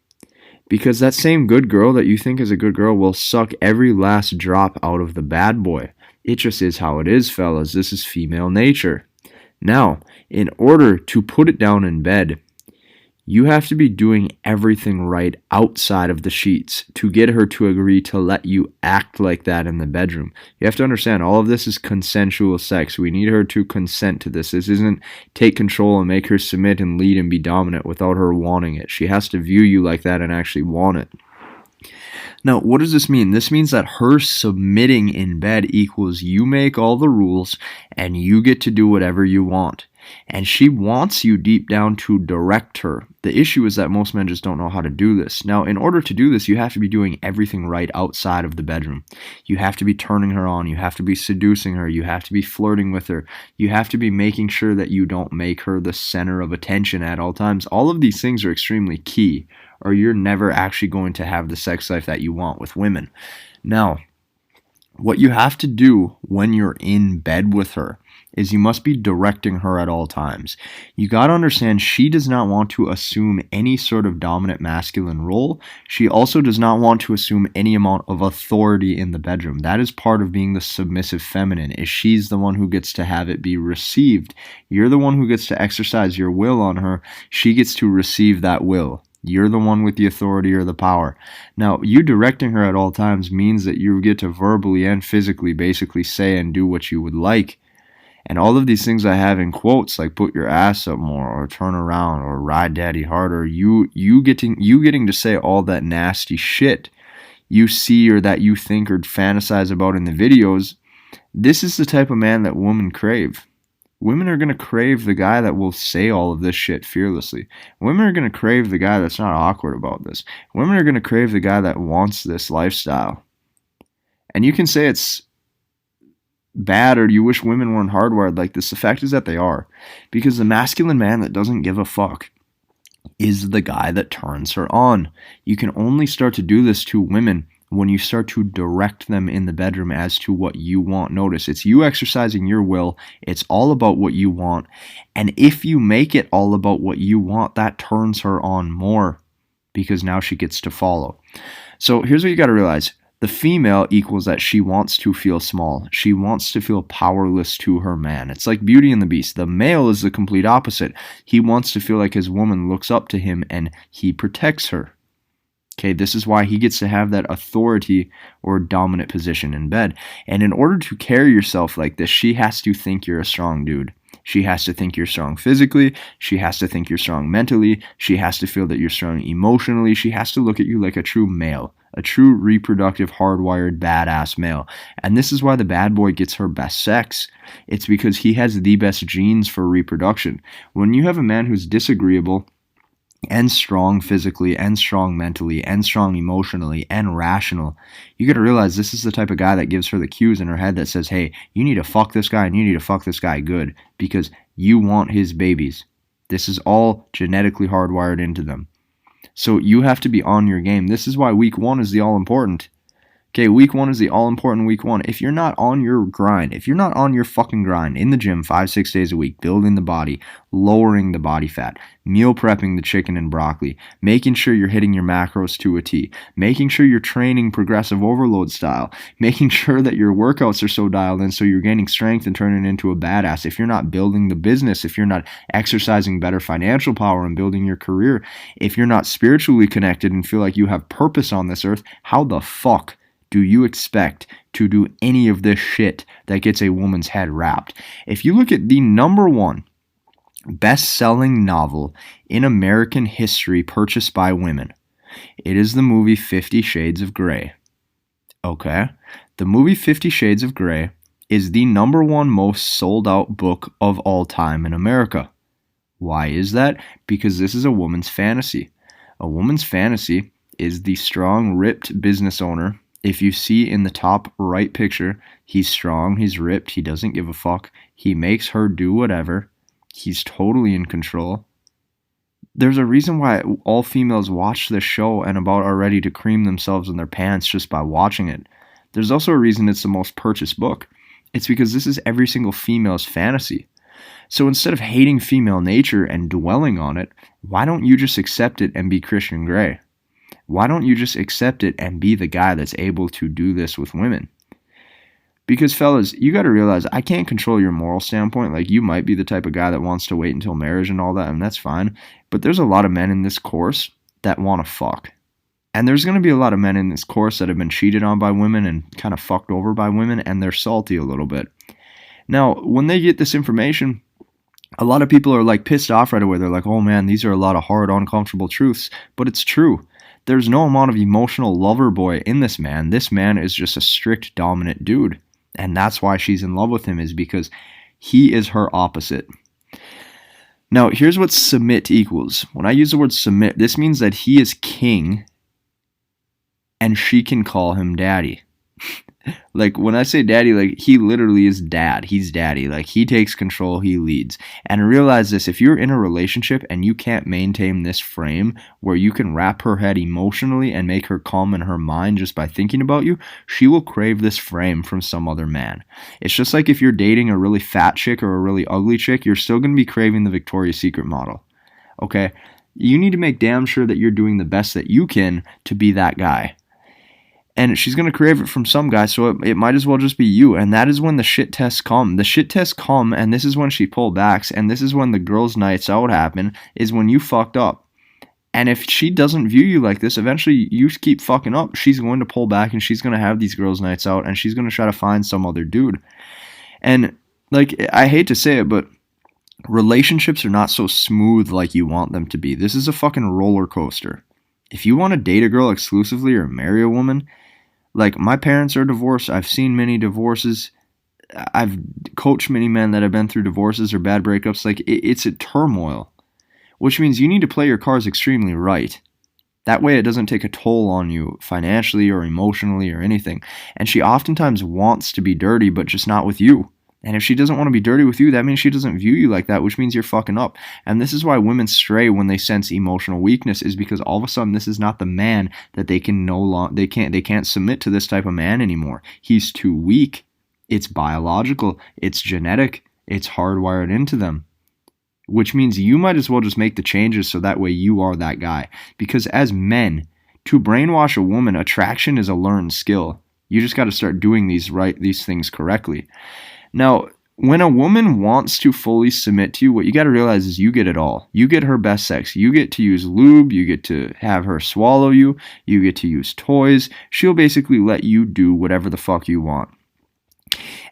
A: Because that same good girl that you think is a good girl will suck every last drop out of the bad boy. It just is how it is, fellas. This is female nature. Now, in order to put it down in bed, you have to be doing everything right outside of the sheets to get her to agree to let you act like that in the bedroom. You have to understand, all of this is consensual sex. We need her to consent to this. This isn't take control and make her submit and lead and be dominant without her wanting it. She has to view you like that and actually want it. Now, what does this mean? This means that her submitting in bed equals you make all the rules and you get to do whatever you want. And she wants you deep down to direct her. The issue is that most men just don't know how to do this. Now, in order to do this, you have to be doing everything right outside of the bedroom. You have to be turning her on. You have to be seducing her. You have to be flirting with her. You have to be making sure that you don't make her the center of attention at all times. All of these things are extremely key, or you're never actually going to have the sex life that you want with women. Now, what you have to do when you're in bed with her is you must be directing her at all times. You gotta understand, she does not want to assume any sort of dominant masculine role. She also does not want to assume any amount of authority in the bedroom. That is part of being the submissive feminine, is she's the one who gets to have it be received. You're the one who gets to exercise your will on her. She gets to receive that will. You're the one with the authority or the power. Now, you directing her at all times means that you get to verbally and physically basically say and do what you would like. And all of these things I have in quotes, like put your ass up more, or turn around, or ride daddy harder, you getting to say all that nasty shit you see or that you think or fantasize about in the videos. This is the type of man that women crave. Women are going to crave the guy that will say all of this shit fearlessly. Women are going to crave the guy that's not awkward about this. Women are going to crave the guy that wants this lifestyle. And you can say it's bad or you wish women weren't hardwired like this. The fact is that they are. Because the masculine man that doesn't give a fuck is the guy that turns her on. You can only start to do this to women when you start to direct them in the bedroom as to what you want. Notice, it's you exercising your will. It's all about what you want. And if you make it all about what you want, that turns her on more because now she gets to follow. So here's what you got to realize. The female equals that she wants to feel small. She wants to feel powerless to her man. It's like Beauty and the Beast. The male is the complete opposite. He wants to feel like his woman looks up to him and he protects her. Okay, this is why he gets to have that authority or dominant position in bed. And in order to carry yourself like this, she has to think you're a strong dude. She has to think you're strong physically. She has to think you're strong mentally. She has to feel that you're strong emotionally. She has to look at you like a true male, a true reproductive, hardwired, badass male. And this is why the bad boy gets her best sex. It's because he has the best genes for reproduction. When you have a man who's disagreeable, and strong physically, and strong mentally, and strong emotionally, and rational, you got to realize this is the type of guy that gives her the cues in her head that says, hey, you need to fuck this guy, and you need to fuck this guy good, because you want his babies. This is all genetically hardwired into them. So you have to be on your game. This is why week 1 is the all-important. Okay, week 1 is the all-important week 1. If you're not on your grind, if you're not on your fucking grind in the gym 5-6 days a week, building the body, lowering the body fat, meal prepping the chicken and broccoli, making sure you're hitting your macros to a T, making sure you're training progressive overload style, making sure that your workouts are so dialed in so you're gaining strength and turning into a badass, if you're not building the business, if you're not exercising better financial power and building your career, if you're not spiritually connected and feel like you have purpose on this earth, how the fuck do you expect to do any of this shit that gets a woman's head wrapped? If you look at the number 1 best-selling novel in American history purchased by women, it is the movie 50 Shades of Grey. Okay? The movie 50 Shades of Grey is the number 1 most sold-out book of all time in America. Why is that? Because this is a woman's fantasy. A woman's fantasy is the strong, ripped business owner. If you see in the top right picture, he's strong, he's ripped, he doesn't give a fuck, he makes her do whatever, he's totally in control. There's a reason why all females watch this show and about are ready to cream themselves in their pants just by watching it. There's also a reason it's the most purchased book. It's because this is every single female's fantasy. So instead of hating female nature and dwelling on it, why don't you just accept it and be Christian Grey? Why don't you just accept it and be the guy that's able to do this with women? Because fellas, you got to realize I can't control your moral standpoint. Like, you might be the type of guy that wants to wait until marriage and all that, and that's fine. But there's a lot of men in this course that want to fuck. And there's going to be a lot of men in this course that have been cheated on by women and kind of fucked over by women, and they're salty a little bit. Now, when they get this information, a lot of people are like pissed off right away. They're like, oh man, these are a lot of hard, uncomfortable truths. But it's true. There's no amount of emotional lover boy in this man. This man is just a strict dominant dude. And that's why she's in love with him, is because he is her opposite. Now, here's what submit equals. When I use the word submit, this means that he is king and she can call him daddy. Like, when I say daddy, like, he literally is dad. He's daddy. Like, he takes control, he leads. And realize this, if you're in a relationship and you can't maintain this frame where you can wrap her head emotionally and make her calm in her mind just by thinking about you, she will crave this frame from some other man. It's just like if you're dating a really fat chick or a really ugly chick, you're still going to be craving the Victoria's Secret model. Okay? You need to make damn sure that you're doing the best that you can to be that guy. And she's going to crave it from some guy, so it might as well just be you. And that is when the shit tests come. The shit tests come, and this is when she pull backs, and this is when the girls' nights out happen, is when you fucked up. And if she doesn't view you like this, eventually you keep fucking up. She's going to pull back and she's going to have these girls' nights out and she's going to try to find some other dude. And like, I hate to say it, but relationships are not so smooth like you want them to be. This is a fucking roller coaster. If you want to date a girl exclusively or marry a woman, like, my parents are divorced. I've seen many divorces. I've coached many men that have been through divorces or bad breakups. Like, it's a turmoil, which means you need to play your cards extremely right. That way it doesn't take a toll on you financially or emotionally or anything. And she oftentimes wants to be dirty, but just not with you. And if she doesn't want to be dirty with you, that means she doesn't view you like that, which means you're fucking up. And this is why women stray when they sense emotional weakness, is because all of a sudden this is not the man that they can they can't submit to this type of man anymore. He's too weak. It's biological. It's genetic. It's hardwired into them. Which means you might as well just make the changes so that way you are that guy. Because as men, to brainwash a woman, attraction is a learned skill. You just got to start doing these things correctly. Now, when a woman wants to fully submit to you, what you got to realize is you get it all. You get her best sex. You get to use lube. You get to have her swallow you. You get to use toys. She'll basically let you do whatever the fuck you want.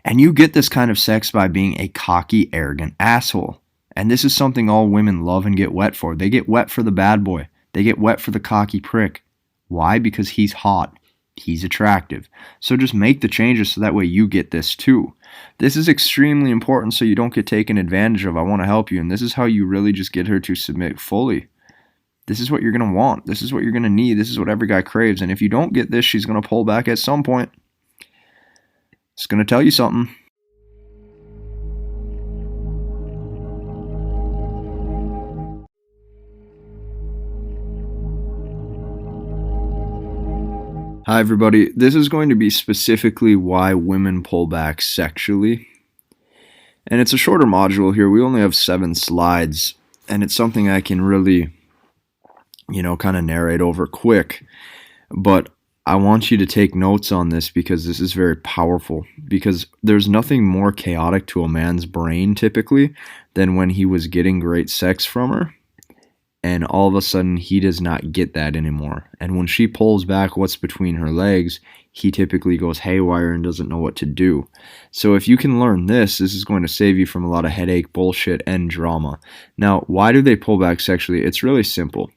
A: And you get this kind of sex by being a cocky, arrogant asshole. And this is something all women love and get wet for. They get wet for the bad boy. They get wet for the cocky prick. Why? Because he's hot. He's attractive. So just make the changes so that way you get this too. This is extremely important so you don't get taken advantage of. I want to help you. And this is how you really just get her to submit fully. This is what you're going to want. This is what you're going to need. This is what every guy craves. And if you don't get this, she's going to pull back at some point. It's going to tell you something. Hi everybody, this is going to be specifically why women pull back sexually. And it's a shorter module here. We only have 7 slides, and it's something I can really, kind of narrate over quick. But I want you to take notes on this because this is very powerful. Because there's nothing more chaotic to a man's brain typically than when he was getting great sex from her. And all of a sudden, he does not get that anymore. And when she pulls back what's between her legs, he typically goes haywire and doesn't know what to do. So if you can learn this is going to save you from a lot of headache, bullshit, and drama. Now, why do they pull back sexually? It's really simple.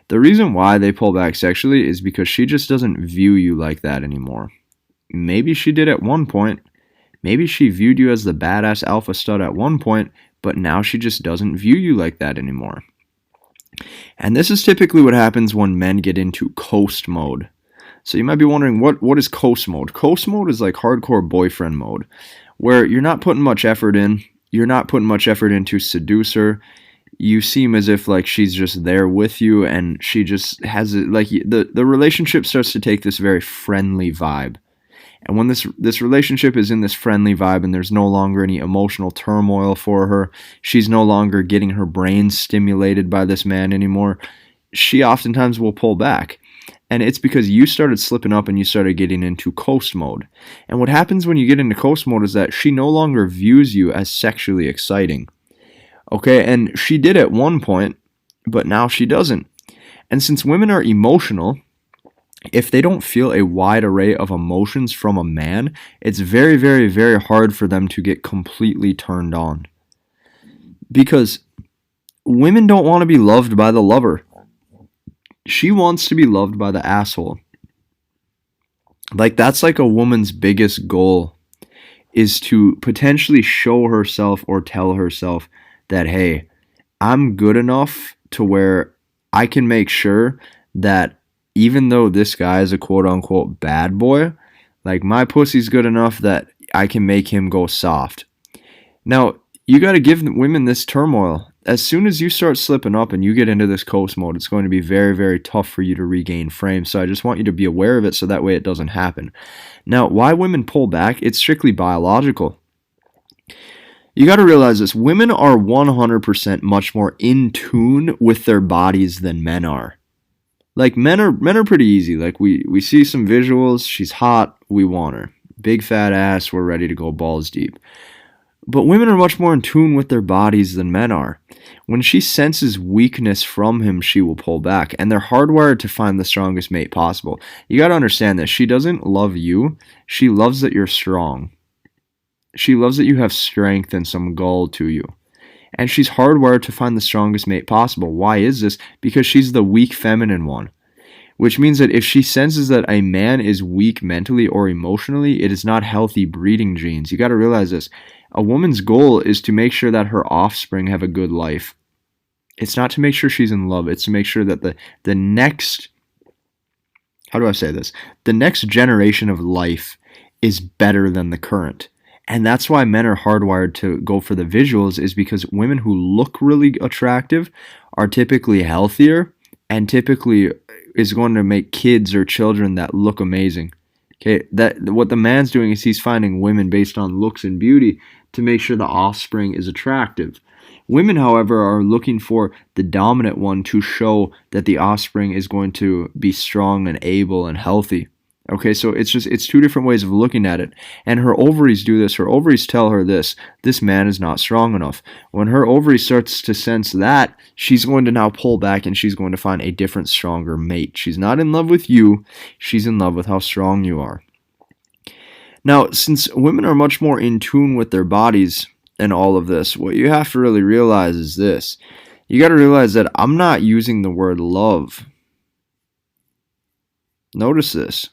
A: The reason why they pull back sexually is because she just doesn't view you like that anymore. Maybe she did at one point. Maybe she viewed you as the badass alpha stud at one point, but now she just doesn't view you like that anymore. And this is typically what happens when men get into coast mode. So you might be wondering, what is coast mode? Coast mode is like hardcore boyfriend mode, where you're not putting much effort in. You're not putting much effort into seduce her. You seem as if like she's just there with you, and she just has it like the relationship starts to take this very friendly vibe. And when this relationship is in this friendly vibe and there's no longer any emotional turmoil for her, she's no longer getting her brain stimulated by this man anymore, she oftentimes will pull back. And it's because you started slipping up and you started getting into coast mode. And what happens when you get into coast mode is that she no longer views you as sexually exciting. Okay, and she did at one point, but now she doesn't. And since women are emotional, if they don't feel a wide array of emotions from a man, it's very, very, very hard for them to get completely turned on. Because women don't want to be loved by the lover. She wants to be loved by the asshole. Like, that's like a woman's biggest goal, is to potentially show herself or tell herself that, hey, I'm good enough to where I can make sure that even though this guy is a quote-unquote bad boy, like, my pussy's good enough that I can make him go soft. Now, you got to give women this turmoil. As soon as you start slipping up and you get into this coast mode, it's going to be very, very tough for you to regain frame. So I just want you to be aware of it so that way it doesn't happen. Now, why women pull back? It's strictly biological. You got to realize this. Women are 100% much more in tune with their bodies than men are. Like, men are pretty easy. Like, we see some visuals, she's hot, we want her. Big fat ass, we're ready to go balls deep. But women are much more in tune with their bodies than men are. When she senses weakness from him, she will pull back, and they're hardwired to find the strongest mate possible. You got to understand this. She doesn't love you. She loves that you're strong. She loves that you have strength and some gall to you. And she's hardwired to find the strongest mate possible. Why is this? Because she's the weak feminine one. Which means that if she senses that a man is weak mentally or emotionally, it is not healthy breeding genes. You got to realize this. A woman's goal is to make sure that her offspring have a good life. It's not to make sure she's in love. It's to make sure that the next, how do I say this? The next generation of life is better than the current. And that's why men are hardwired to go for the visuals, is because women who look really attractive are typically healthier and typically is going to make kids or children that look amazing. Okay, that what the man's doing is he's finding women based on looks and beauty to make sure the offspring is attractive. Women, however, are looking for the dominant one to show that the offspring is going to be strong and able and healthy. Okay, so it's two different ways of looking at it. And her ovaries do this. Her ovaries tell her this man is not strong enough. When her ovary starts to sense that, she's going to now pull back and she's going to find a different, stronger mate. She's not in love with you. She's in love with how strong you are. Now, since women are much more in tune with their bodies and all of this, what you have to really realize is this. You got to realize that I'm not using the word love. Notice this.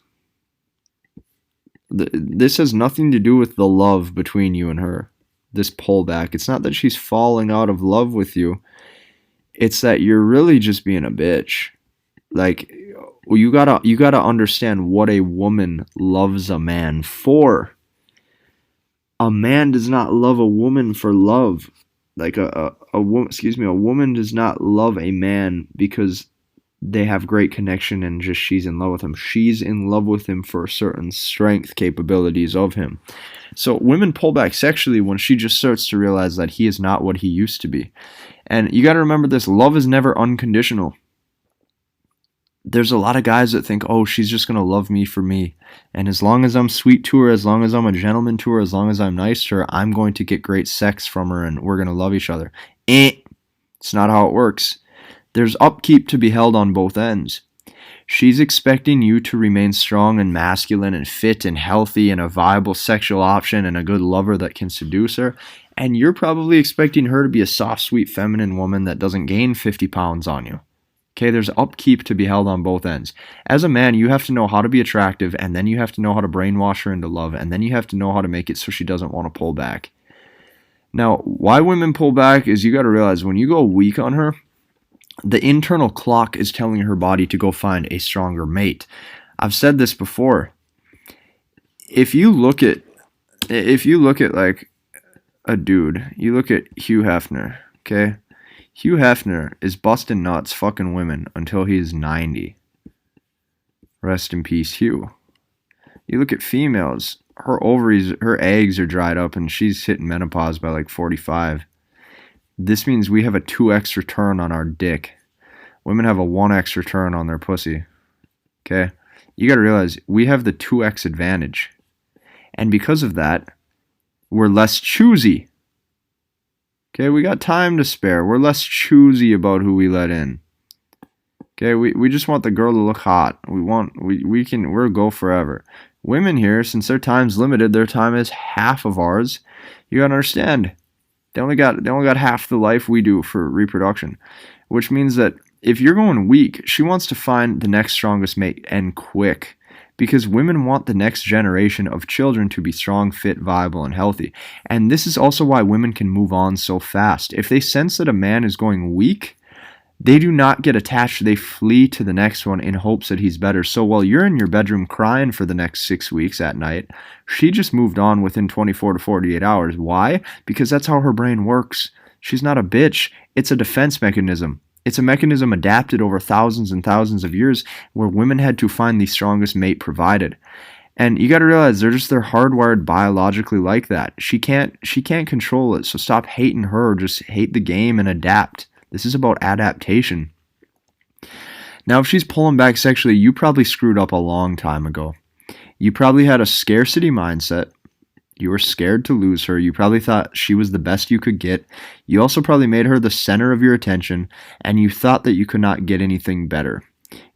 A: This has nothing to do with the love between you and her. This pullback. It's not that she's falling out of love with you. It's that you're really just being a bitch. Like, you gotta understand what a woman loves a man for. A man does not love a woman for love. Like a woman does not love a man because they have great connection and just she's in love with him. She's in love with him for certain strength capabilities of him. So women pull back sexually when she just starts to realize that he is not what he used to be. And you got to remember this, love is never unconditional. There's a lot of guys that think, oh, she's just going to love me for me. And as long as I'm sweet to her, as long as I'm a gentleman to her, as long as I'm nice to her, I'm going to get great sex from her and we're going to love each other. It's not how it works. There's upkeep to be held on both ends. She's expecting you to remain strong and masculine and fit and healthy and a viable sexual option and a good lover that can seduce her. And you're probably expecting her to be a soft, sweet, feminine woman that doesn't gain 50 pounds on you. Okay, there's upkeep to be held on both ends. As a man, you have to know how to be attractive, and then you have to know how to brainwash her into love, and then you have to know how to make it so she doesn't want to pull back. Now, why women pull back is you got to realize when you go weak on her, the internal clock is telling her body to go find a stronger mate. I've said this before. If you look at like a dude, you look at Hugh Hefner, okay? Hugh Hefner is busting nuts fucking women until he's 90. Rest in peace, Hugh. You look at females, her ovaries, her eggs are dried up and she's hitting menopause by like 45. This means we have a 2x return on our dick. Women have a 1x return on their pussy. Okay? You gotta realize, we have the 2x advantage. And because of that, we're less choosy. Okay, we got time to spare. We're less choosy about who we let in. Okay, we just want the girl to look hot. We'll go forever. Women here, since their time's limited, their time is half of ours. You gotta understand. They only got half the life we do for reproduction, which means that if you're going weak, she wants to find the next strongest mate and quick, because women want the next generation of children to be strong, fit, viable, and healthy. And this is also why women can move on so fast. If they sense that a man is going weak, they do not get attached. They flee to the next one in hopes that he's better. So while you're in your bedroom crying for the next 6 weeks at night, she just moved on within 24 to 48 hours. Why? Because that's how her brain works. She's not a bitch. It's a defense mechanism. It's a mechanism adapted over thousands and thousands of years where women had to find the strongest mate provided. And you got to realize they're hardwired biologically like that. She can't control it. So stop hating her. Just hate the game and adapt. This is about adaptation. Now, if she's pulling back sexually, you probably screwed up a long time ago. You probably had a scarcity mindset, You were scared to lose her. You probably thought she was the best you could get. You also probably made her the center of your attention, and you thought that you could not get anything better.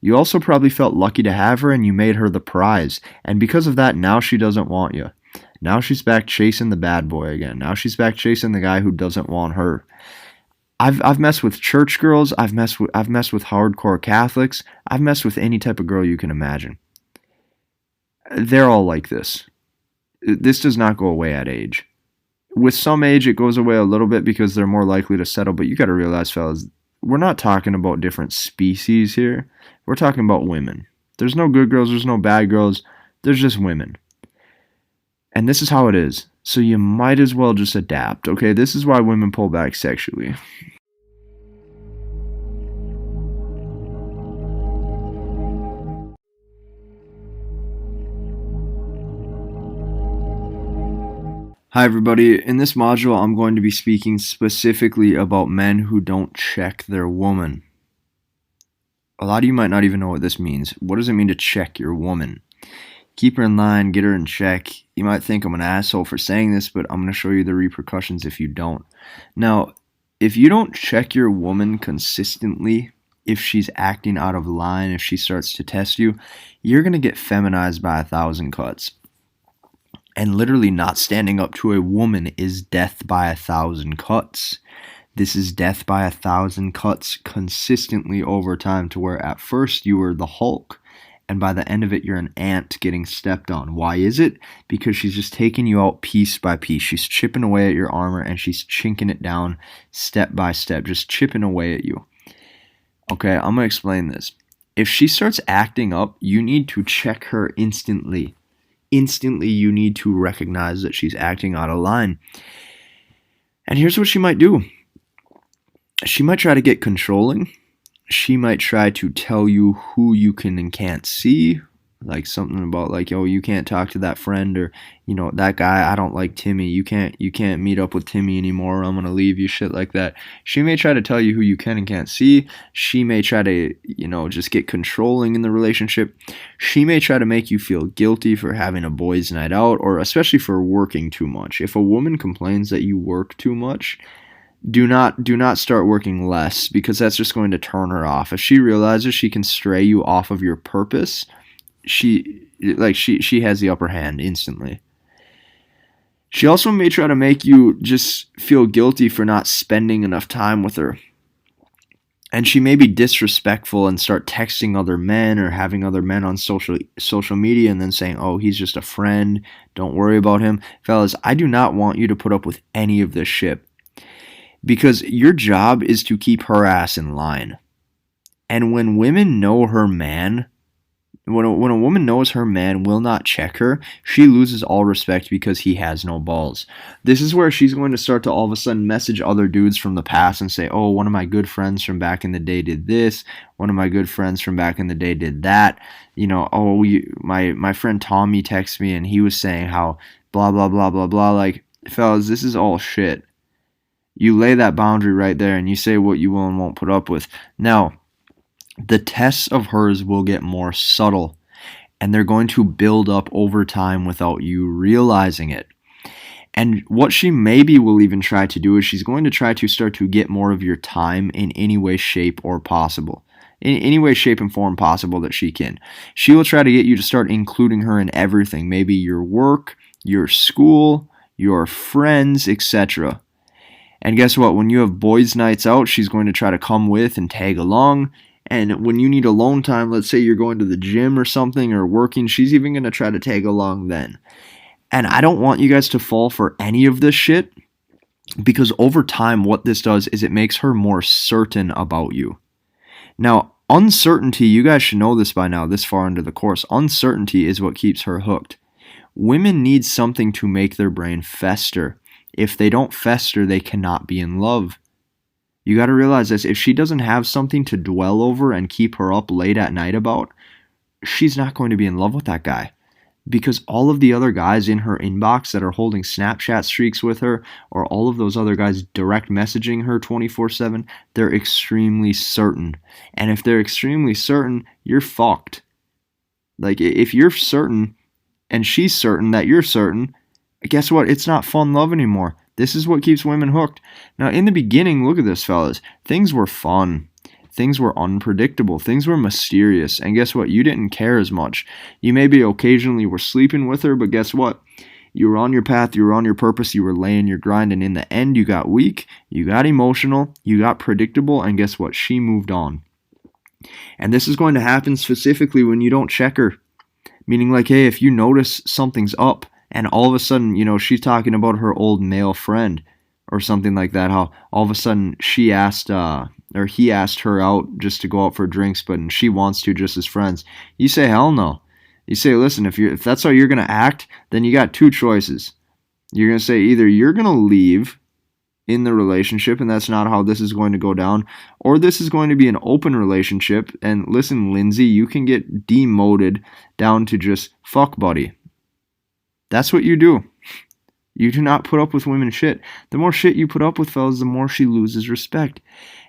A: You also probably felt lucky to have her, and you made her the prize. And because of that, now she doesn't want you. Now she's back chasing the bad boy again. Now she's back chasing the guy who doesn't want her. I've messed with church girls. I've messed with hardcore Catholics. I've messed with any type of girl you can imagine. They're all like this. This does not go away at age. With some age, it goes away a little bit because they're more likely to settle, but you got to realize, fellas, we're not talking about different species here. We're talking about women. There's no good girls, there's no bad girls, there's just women. And this is how it is. So you might as well just adapt, okay? This is why women pull back sexually. Hi everybody, in this module I'm going to be speaking specifically about men who don't check their woman. A lot of you might not even know what this means. What does it mean to check your woman? Keep her in line, get her in check. You might think I'm an asshole for saying this, but I'm going to show you the repercussions if you don't. Now, if you don't check your woman consistently, if she's acting out of line, if she starts to test you, you're going to get feminized by 1,000 cuts. And literally not standing up to a woman is death by 1,000 cuts. This is death by 1,000 cuts consistently over time, to where at first you were the Hulk, and by the end of it you're an ant getting stepped on. Why is it? Because she's just taking you out piece by piece. She's chipping away at your armor and she's chinking it down step by step, just chipping away at you. Okay, I'm going to explain this. If she starts acting up, you need to check her instantly. Instantly, you need to recognize that she's acting out of line. And here's what she might do. She might try to get controlling. She might try to tell you who you can and can't see. Like something about like, oh, you can't talk to that friend, or, you know, that guy, I don't like Timmy. You can't meet up with Timmy anymore. I'm going to leave you, shit like that. She may try to tell you who you can and can't see. She may try to, just get controlling in the relationship. She may try to make you feel guilty for having a boys' night out, or especially for working too much. If a woman complains that you work too much, do not start working less, because that's just going to turn her off. If she realizes she can stray you off of your purpose, she has the upper hand instantly. She also may try to make you just feel guilty for not spending enough time with her. And she may be disrespectful and start texting other men or having other men on social media and then saying, oh, he's just a friend, don't worry about him. Fellas, I do not want you to put up with any of this shit, because your job is to keep her ass in line. And when women know her man, when a woman knows her man will not check her, she loses all respect because he has no balls. This is where she's going to start to all of a sudden message other dudes from the past and say, oh, one of my good friends from back in the day did this. One of my good friends from back in the day did that. My friend Tommy texted me and he was saying how blah, blah, blah, blah, blah. Like, fellas, this is all shit. You lay that boundary right there and you say what you will and won't put up with. Now, the tests of hers will get more subtle, and they're going to build up over time without you realizing it. And what she maybe will even try to do is she's going to try to start to get more of your time in any way, shape, or possible. In any way, shape, and form possible that she can. She will try to get you to start including her in everything. Maybe your work, your school, your friends, etc. And guess what? When you have boys' nights out, she's going to try to come with and tag along. And when you need alone time, let's say you're going to the gym or something or working, she's even going to try to tag along then. And I don't want you guys to fall for any of this shit, because over time what this does is it makes her more certain about you. Now, uncertainty, you guys should know this by now, this far into the course. Uncertainty is what keeps her hooked. Women need something to make their brain fester. If they don't fester, they cannot be in love. You got to realize this. If she doesn't have something to dwell over and keep her up late at night about, she's not going to be in love with that guy. Because all of the other guys in her inbox that are holding Snapchat streaks with her, or all of those other guys direct messaging her 24/7, they're extremely certain. And if they're extremely certain, you're fucked. Like, if you're certain and she's certain that you're certain, guess what? It's not fun love anymore. This is what keeps women hooked. Now, in the beginning, look at this, fellas. Things were fun. Things were unpredictable. Things were mysterious. And guess what? You didn't care as much. You maybe occasionally were sleeping with her, but guess what? You were on your path. You were on your purpose. You were laying your grind. And in the end, you got weak. You got emotional. You got predictable. And guess what? She moved on. And this is going to happen specifically when you don't check her. Meaning like, hey, if you notice something's up and all of a sudden, she's talking about her old male friend or something like that, how all of a sudden she asked, or he asked her out just to go out for drinks, but she wants to just as friends. You say, hell no. You say, listen, if that's how you're going to act, then you got two choices. You're going to say either you're going to leave in the relationship, and that's not how this is going to go down, or this is going to be an open relationship, and listen, Lindsay, you can get demoted down to just fuck buddy. That's what you do. You do not put up with women's shit. The more shit you put up with, fellas, the more she loses respect.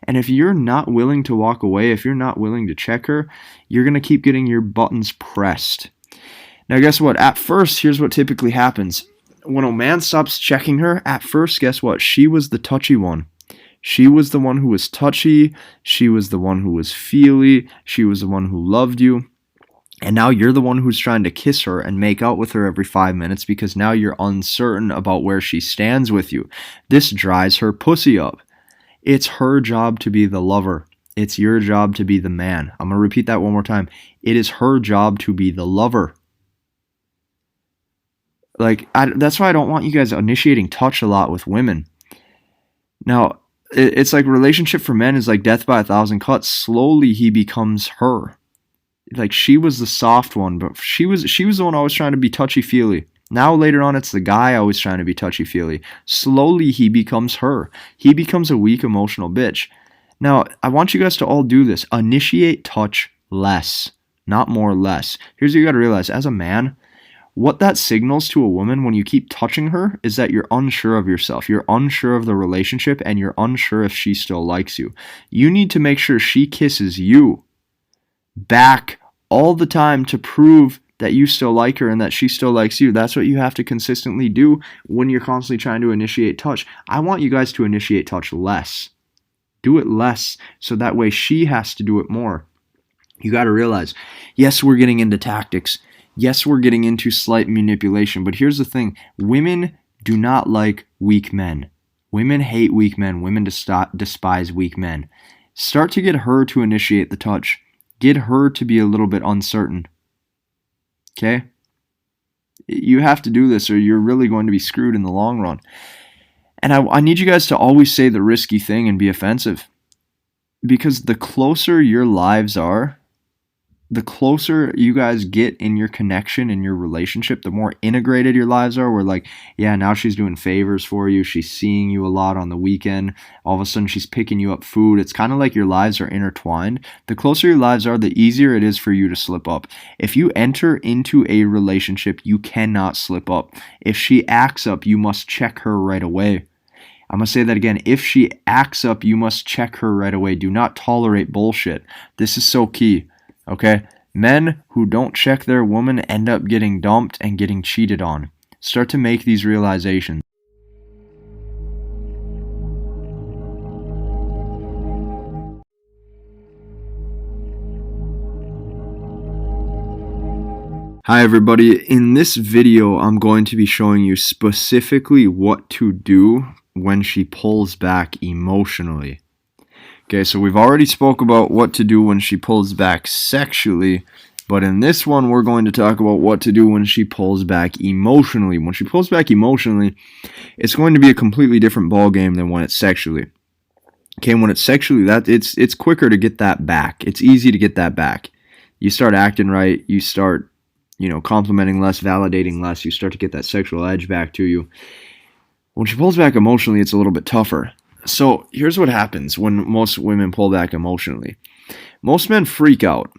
A: And if you're not willing to walk away, if you're not willing to check her, you're going to keep getting your buttons pressed. Now, guess what? At first, here's what typically happens. When a man stops checking her, at first, guess what? She was the touchy one. She was the one who was touchy. She was the one who was feely. She was the one who loved you. And now you're the one who's trying to kiss her and make out with her every 5 minutes because now you're uncertain about where she stands with you. This dries her pussy up. It's her job to be the lover. It's your job to be the man. I'm going to repeat that one more time. It is her job to be the lover. That's why I don't want you guys initiating touch a lot with women. Now, it's like relationship for men is like death by 1,000 cuts. Slowly, he becomes her. Like, she was the soft one, but she was the one always trying to be touchy-feely. Now, later on, it's the guy always trying to be touchy-feely. Slowly, he becomes her. He becomes a weak, emotional bitch. Now, I want you guys to all do this. Initiate touch less, not more, less. Here's what you got to realize. As a man, what that signals to a woman when you keep touching her is that you're unsure of yourself. You're unsure of the relationship, and you're unsure if she still likes you. You need to make sure she kisses you back all the time to prove that you still like her and that she still likes you. That's what you have to consistently do when you're constantly trying to initiate touch. I want you guys to initiate touch less. Do it less so that way she has to do it more. You got to realize, yes, we're getting into tactics. Yes, we're getting into slight manipulation, but here's the thing. Women do not like weak men. Women hate weak men. Women despise weak men. Start to get her to initiate the touch. Get her to be a little bit uncertain. Okay? You have to do this or you're really going to be screwed in the long run. And I need you guys to always say the risky thing and be offensive. Because the closer your lives are, the closer you guys get in your connection, in your relationship, the more integrated your lives are. We're like, yeah, now she's doing favors for you. She's seeing you a lot on the weekend. All of a sudden, she's picking you up food. It's kind of like your lives are intertwined. The closer your lives are, the easier it is for you to slip up. If you enter into a relationship, you cannot slip up. If she acts up, you must check her right away. I'm going to say that again. If she acts up, you must check her right away. Do not tolerate bullshit. This is so key. Okay? Men who don't check their woman end up getting dumped and getting cheated on. Start to make these realizations. Hi everybody. In this video, I'm going to be showing you specifically what to do when she pulls back emotionally. Okay, so we've already spoke about what to do when she pulls back sexually, but in this one, we're going to talk about what to do when she pulls back emotionally. When she pulls back emotionally, it's going to be a completely different ball game than when it's sexually. Okay, when it's sexually, it's quicker to get that back. It's easy to get that back. You start acting right. You start, complimenting less, validating less. You start to get that sexual edge back to you. When she pulls back emotionally, it's a little bit tougher. So here's what happens when most women pull back emotionally. Most men freak out.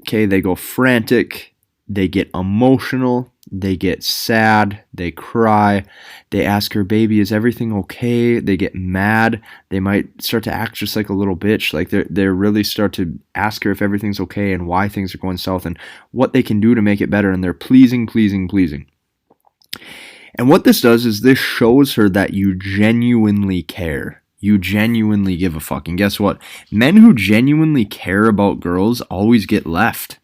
A: Okay, they go frantic, they get emotional, they get sad, they cry, they ask her, baby, is everything okay? They get mad, they might start to act just like a little bitch, like they really start to ask her if everything's okay and why things are going south and what they can do to make it better, and they're pleasing. And what this does is this shows her that you genuinely care. You genuinely give a fuck. And guess what? Men who genuinely care about girls always get left.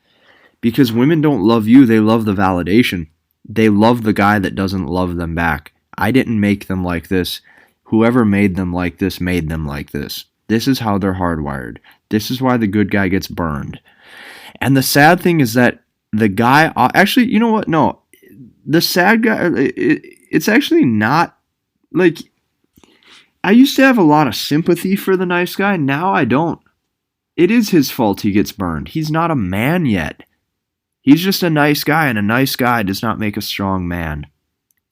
A: Because women don't love you, they love the validation. They love the guy that doesn't love them back. I didn't make them like this. Whoever made them like this made them like this. This is how they're hardwired. This is why the good guy gets burned. And the sad thing is that the guy... Actually, you know what? No. The sad guy... It's actually not... Like... I used to have a lot of sympathy for the nice guy. Now I don't. It is his fault he gets burned. He's not a man yet. He's just a nice guy, and a nice guy does not make a strong man.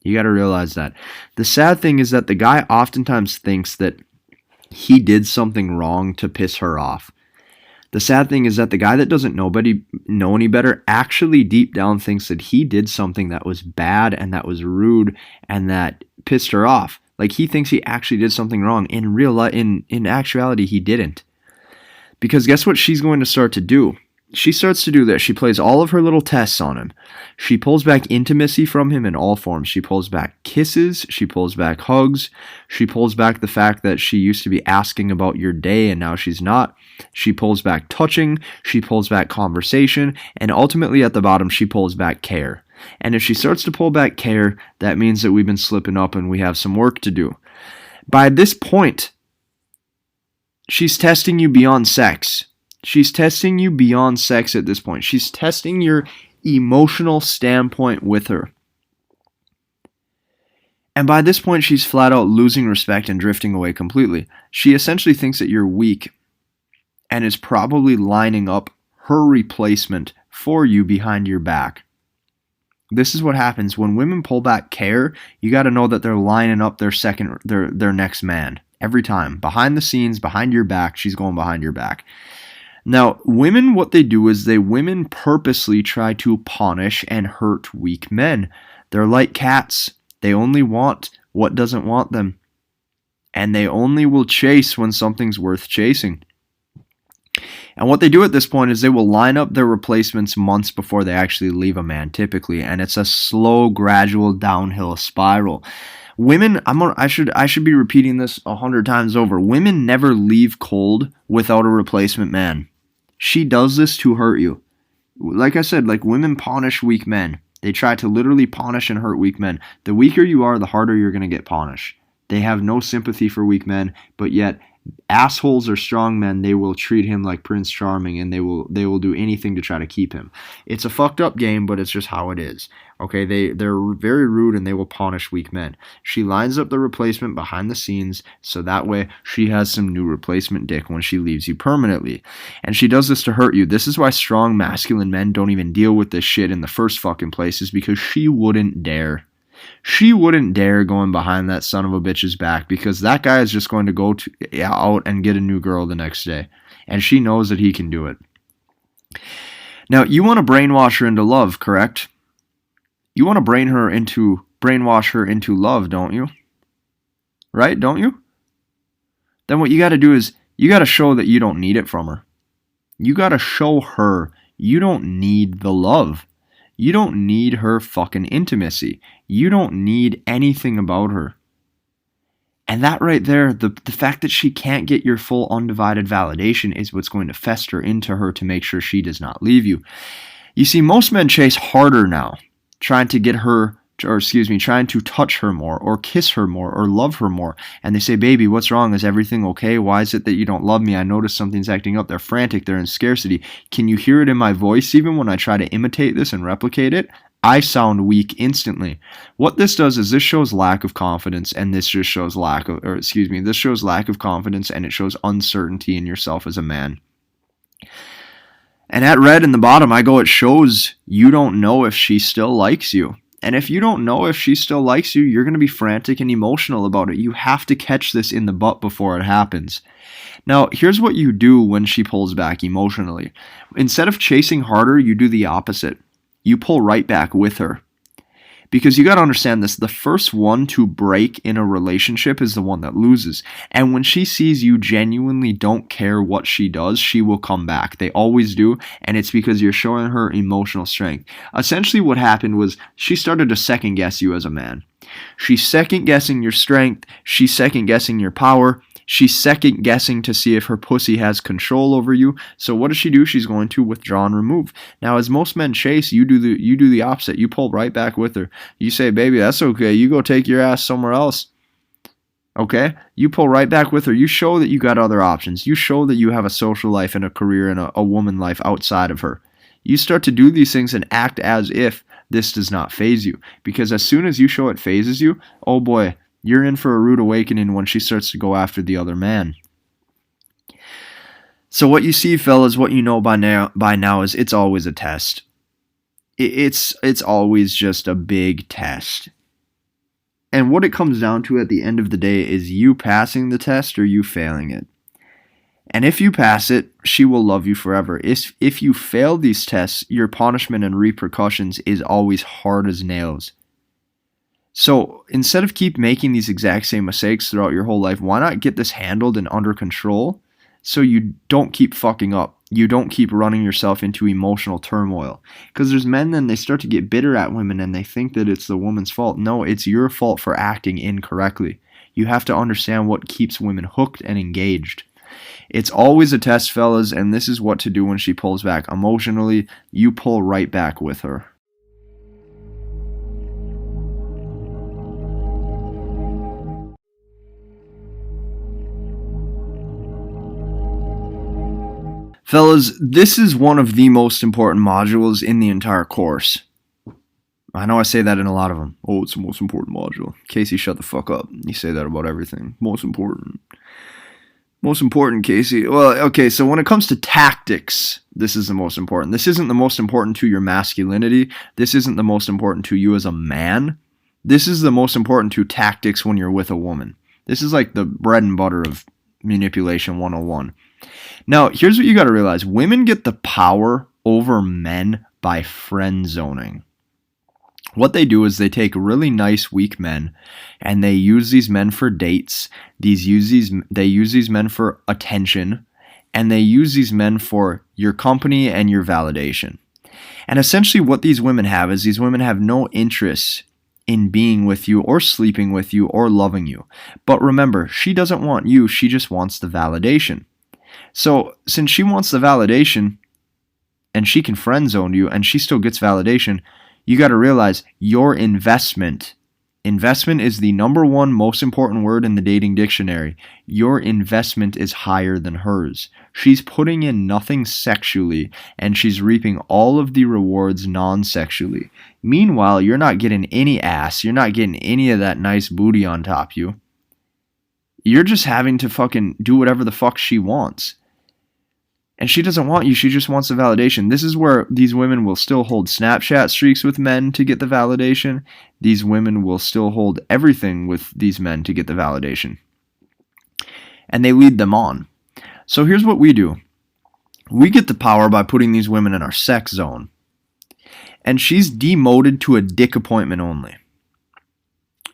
A: You got to realize that. The sad thing is that the guy oftentimes thinks that he did something wrong to piss her off. The sad thing is that the guy that doesn't know any better actually deep down thinks that he did something that was bad and that was rude and that pissed her off. Like, he thinks he actually did something wrong. In real life, in actuality, he didn't. Because guess what she's going to start to do? She starts to do this. She plays all of her little tests on him. She pulls back intimacy from him in all forms. She pulls back kisses. She pulls back hugs. She pulls back the fact that she used to be asking about your day and now she's not. She pulls back touching. She pulls back conversation. And ultimately at the bottom, she pulls back care. And if she starts to pull back care, that means that we've been slipping up and we have some work to do. By this point, she's testing you beyond sex. She's testing you beyond sex at this point. She's testing your emotional standpoint with her. And by this point, she's flat out losing respect and drifting away completely. She essentially thinks that you're weak and is probably lining up her replacement for you behind your back. This is what happens when women pull back care. You got to know that they're lining up their next man every time. Behind the scenes, behind your back, she's going behind your back. Now, women, what they do is women purposely try to punish and hurt weak men. They're like cats. They only want what doesn't want them. And they only will chase when something's worth chasing. And what they do at this point is they will line up their replacements months before they actually leave a man, typically. And it's a slow, gradual downhill spiral. Women, I should be repeating this 100 times over. Women never leave cold without a replacement man. She does this to hurt you. Like I said, like women punish weak men. They try to literally punish and hurt weak men. The weaker you are, the harder you're going to get punished. They have no sympathy for weak men, but yet assholes or strong men, they will treat him like Prince Charming, and they will do anything to try to keep him. It's a fucked up game, but it's just how it is. Okay, they're very rude and they will punish weak men. She lines up the replacement behind the scenes so that way she has some new replacement dick when she leaves you permanently. And she does this to hurt you. This is why strong masculine men don't even deal with this shit in the first fucking place, is because she wouldn't dare. She wouldn't dare going behind that son of a bitch's back, because that guy is just going to go out and get a new girl the next day. And she knows that he can do it. Now, you want to brainwash her into love, correct? You want to brainwash her into love, don't you? Right? Don't you? Then what you got to do is you got to show that you don't need it from her. You got to show her you don't need the love. You don't need her fucking intimacy. You don't need anything about her. And that right there, the fact that she can't get your full undivided validation is what's going to fester into her to make sure she does not leave you. You see, most men chase harder now, trying to touch her more, or kiss her more, or love her more. And they say, baby, what's wrong? Is everything okay? Why is it that you don't love me? I notice something's acting up. They're frantic. They're in scarcity. Can you hear it in my voice even when I try to imitate this and replicate it? I sound weak instantly. What this does is this shows lack of confidence, and this just shows this shows lack of confidence, and it shows uncertainty in yourself as a man. And at red in the bottom, it shows you don't know if she still likes you. And if you don't know if she still likes you, you're going to be frantic and emotional about it. You have to catch this in the butt before it happens. Now, here's what you do when she pulls back emotionally. Instead of chasing harder, you do the opposite. You pull right back with her. Because you got to understand this, the first one to break in a relationship is the one that loses. And when she sees you genuinely don't care what she does, she will come back. They always do, and it's because you're showing her emotional strength. Essentially what happened was she started to second guess you as a man. She's second guessing your strength, she's second guessing your power, she's second guessing to see if her pussy has control over you. So what does she do? She's going to withdraw and remove. Now, as most men chase, you do the opposite. You pull right back with her. You say, baby, that's okay. You go take your ass somewhere else. Okay? You pull right back with her. You show that you got other options. You show that you have a social life and a career and a woman life outside of her. You start to do these things and act as if this does not faze you. Because as soon as you show it phases you, oh boy, you're in for a rude awakening when she starts to go after the other man. So what you see, fellas, what you know by now is it's always a test. It's always just a big test. And what it comes down to at the end of the day is you passing the test or you failing it. And if you pass it, she will love you forever. If you fail these tests, your punishment and repercussions is always hard as nails. So instead of keep making these exact same mistakes throughout your whole life, why not get this handled and under control so you don't keep fucking up? You don't keep running yourself into emotional turmoil. Because there's men then they start to get bitter at women and they think that it's the woman's fault. No, it's your fault for acting incorrectly. You have to understand what keeps women hooked and engaged. It's always a test, fellas, and this is what to do when she pulls back. Emotionally, you pull right back with her. Fellas, this is one of the most important modules in the entire course. I know I say that in a lot of them. Oh, it's the most important module. Casey, shut the fuck up. You say that about everything. Most important. Most important, Casey. Well, okay, so when it comes to tactics, this is the most important. This isn't the most important to your masculinity. This isn't the most important to you as a man. This is the most important to tactics when you're with a woman. This is like the bread and butter of manipulation 101. Now, here's what you got to realize. Women get the power over men by friend zoning. What they do is they take really nice, weak men, and they use these men for dates. They use these men for attention, and they use these men for your company and your validation. And essentially what these women have is these women have no interest in being with you or sleeping with you or loving you. But remember, she doesn't want you, she just wants the validation. So since she wants the validation, and she can friend zone you, and she still gets validation, you got to realize your investment is the number one most important word in the dating dictionary. Your investment is higher than hers. She's putting in nothing sexually, and she's reaping all of the rewards non-sexually. Meanwhile, you're not getting any ass. You're not getting any of that nice booty on top of you. You're just having to fucking do whatever the fuck she wants. And she doesn't want you, she just wants the validation. This is where these women will still hold Snapchat streaks with men to get the validation. These women will still hold everything with these men to get the validation. And they lead them on. So here's what we do. We get the power by putting these women in our sex zone. And she's demoted to a dick appointment only.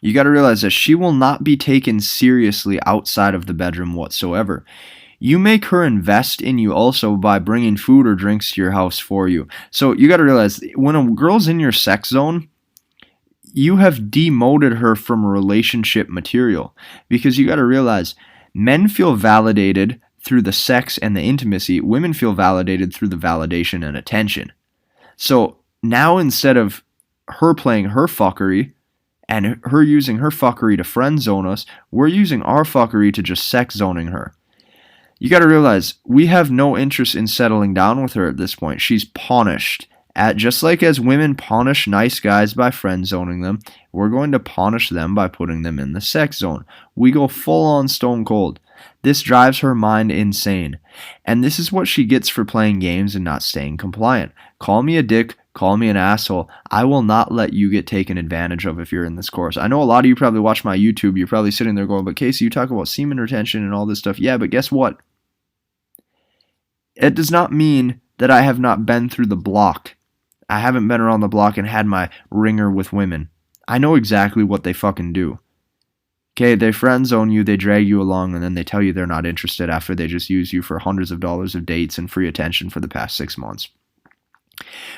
A: You got to realize that she will not be taken seriously outside of the bedroom whatsoever. You make her invest in you also by bringing food or drinks to your house for you. So you got to realize, when a girl's in your sex zone, you have demoted her from relationship material. Because you got to realize, men feel validated through the sex and the intimacy. Women feel validated through the validation and attention. So now instead of her playing her fuckery and her using her fuckery to friend zone us, we're using our fuckery to just sex zoning her. You got to realize, we have no interest in settling down with her at this point. She's punished. Just like as women punish nice guys by friend zoning them, we're going to punish them by putting them in the sex zone. We go full on stone cold. This drives her mind insane. And this is what she gets for playing games and not staying compliant. Call me a dick, call me an asshole. I will not let you get taken advantage of if you're in this course. I know a lot of you probably watch my YouTube. You're probably sitting there going, but Casey, you talk about semen retention and all this stuff. Yeah, but guess what? It does not mean that I have not been through the block. I haven't been around the block and had my ringer with women.
B: I know exactly what they fucking do. Okay, they friend zone you, they drag you along, and then they tell you they're not interested after they just use you for hundreds of dollars of dates and free attention for the past 6 months.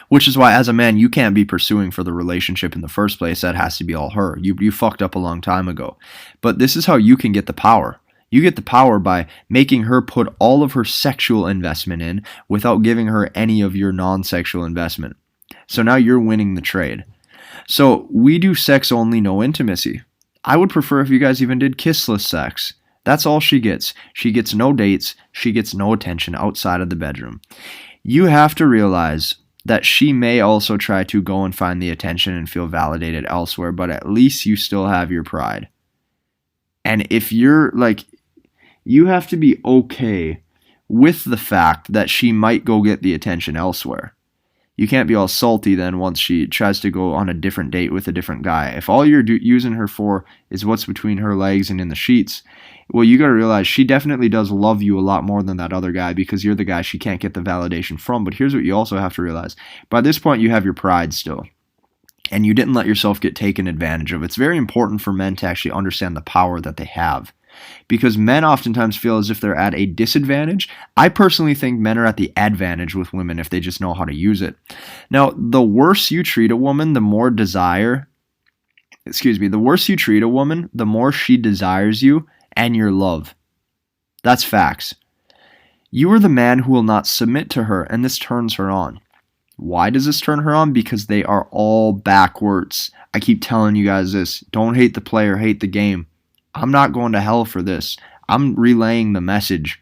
B: Which is why, as a man, you can't be pursuing for the relationship in the first place. That has to be all her. You fucked up a long time ago. But this is how you can get the power. You get the power by making her put all of her sexual investment in without giving her any of your non-sexual investment. So now you're winning the trade. So we do sex only, no intimacy. I would prefer if you guys even did kissless sex. That's all she gets. She gets no dates. She gets no attention outside of the bedroom. You have to realize that she may also try to go and find the attention and feel validated elsewhere, but at least you still have your pride. And if you're like, you have to be okay with the fact that she might go get the attention elsewhere. You can't be all salty then once she tries to go on a different date with a different guy. If all you're using her for is what's between her legs and in the sheets, well, you got to realize she definitely does love you a lot more than that other guy because you're the guy she can't get the validation from. But here's what you also have to realize. By this point, you have your pride still. And you didn't let yourself get taken advantage of. It's very important for men to actually understand the power that they have. Because men oftentimes feel as if they're at a disadvantage. I personally think men are at the advantage with women if they just know how to use it. Now, the worse you treat a woman, the more the worse you treat a woman, the more she desires you and your love. That's facts. You are the man who will not submit to her, and this turns her on. Why does this turn her on? Because they are all backwards. I keep telling you guys this. Don't hate the player, hate the game. I'm not going to hell for this. I'm relaying the message.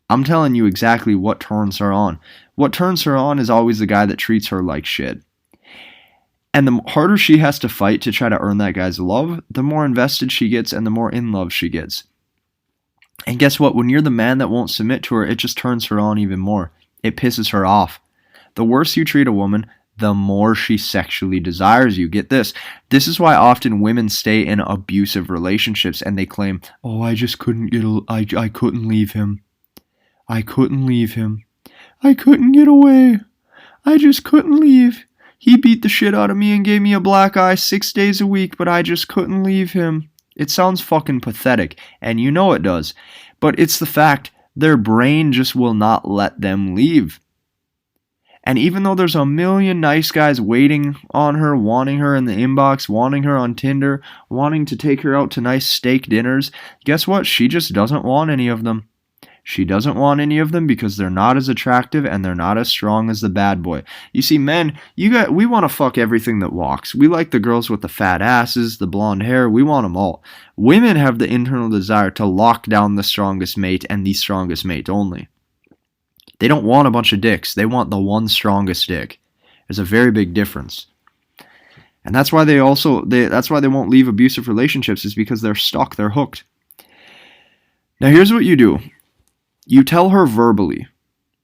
B: I'm telling you exactly what turns her on. What turns her on is always the guy that treats her like shit. And the harder she has to fight to try to earn that guy's love, the more invested she gets and the more in love she gets. And guess what? When you're the man that won't submit to her, it just turns her on even more. It pisses her off. The worse you treat a woman, the more she sexually desires you. Get this. This is why often women stay in abusive relationships and they claim, "Oh, I just couldn't I couldn't leave him. I couldn't leave him. I couldn't get away. I just couldn't leave. He beat the shit out of me and gave me a black eye 6 days a week, but I just couldn't leave him." It sounds fucking pathetic, and you know it does. But it's the fact their brain just will not let them leave. And even though there's a million nice guys waiting on her, wanting her in the inbox, wanting her on Tinder, wanting to take her out to nice steak dinners, guess what? She just doesn't want any of them. She doesn't want any of them because they're not as attractive and they're not as strong as the bad boy. You see, men, we want to fuck everything that walks. We like the girls with the fat asses, the blonde hair. We want them all. Women have the internal desire to lock down the strongest mate and the strongest mate only. They don't want a bunch of dicks. They want the one strongest dick. There's a very big difference. And that's why they won't leave abusive relationships, is because they're stuck, they're hooked. Now here's what you do. You tell her verbally,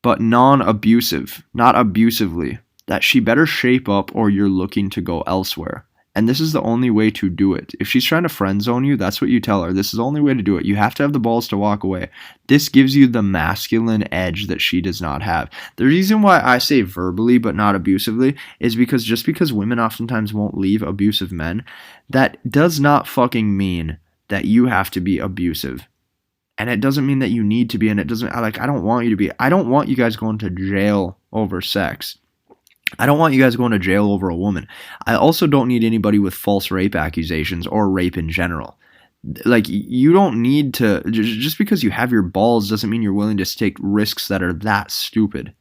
B: but non-abusive, not abusively, that she better shape up or you're looking to go elsewhere. And this is the only way to do it. If she's trying to friend zone you, that's what you tell her. This is the only way to do it. You have to have the balls to walk away. This gives you the masculine edge that she does not have. The reason why I say verbally but not abusively is because just because women oftentimes won't leave abusive men, that does not fucking mean that you have to be abusive. And it doesn't mean that you need to be, and it doesn't, I don't want you to be. I don't want you guys going to jail over sex. I don't want you guys going to jail over a woman. I also don't need anybody with false rape accusations or rape in general. Like, you don't need to, just because you have your balls doesn't mean you're willing to take risks that are that stupid.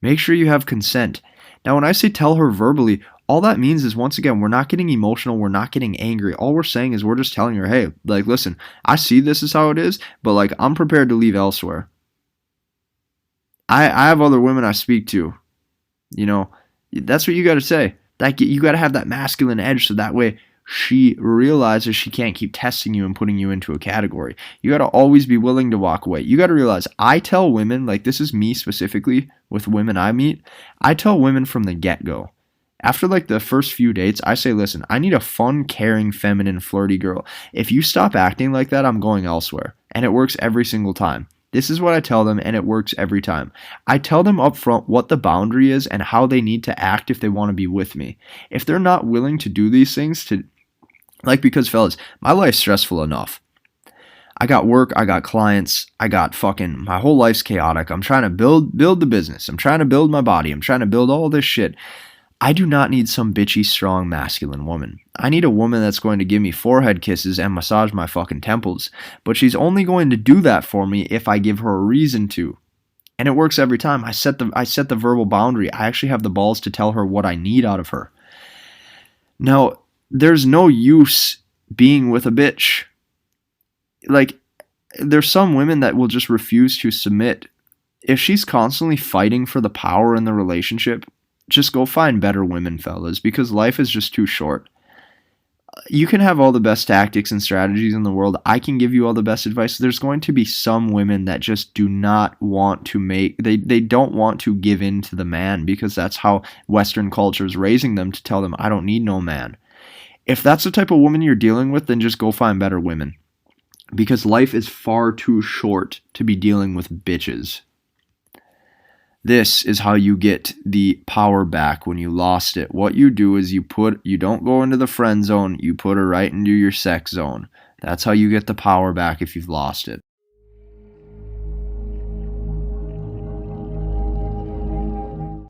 B: Make sure you have consent. Now, when I say tell her verbally, all that means is, once again, we're not getting emotional, we're not getting angry. All we're saying is we're just telling her, hey, like, listen, I see this is how it is, but like, I'm prepared to leave elsewhere. I have other women I speak to. You know, that's what you got to say. You got to have that masculine edge, so that way she realizes she can't keep testing you and putting you into a category. You got to always be willing to walk away. You got to realize, I tell women, like, this is me specifically with women I meet, I tell women from the get-go. After like the first few dates, I say, listen, I need a fun, caring, feminine, flirty girl. If you stop acting like that, I'm going elsewhere. And it works every single time. This is what I tell them, and it works every time. I tell them up front what the boundary is and how they need to act if they want to be with me. If they're not willing to do these things, because fellas, my life's stressful enough. I got work, I got clients, my whole life's chaotic. I'm trying to build the business. I'm trying to build my body. I'm trying to build all this shit. I do not need some bitchy, strong, masculine woman. I need a woman that's going to give me forehead kisses and massage my fucking temples. But she's only going to do that for me if I give her a reason to. And it works every time. I set the verbal boundary. I actually have the balls to tell her what I need out of her. Now, there's no use being with a bitch. Like, there's some women that will just refuse to submit. If she's constantly fighting for the power in the relationship, just go find better women, fellas, because life is just too short. You can have all the best tactics and strategies in the world. I can give you all the best advice. There's going to be some women that just do not want to they don't want to give in to the man, because that's how Western culture is raising them, to tell them, I don't need no man. If that's the type of woman you're dealing with, then just go find better women, because life is far too short to be dealing with bitches. This is how you get the power back when you lost it. What you do is you don't go into the friend zone, you put her right into your sex zone. That's how you get the power back if you've lost it.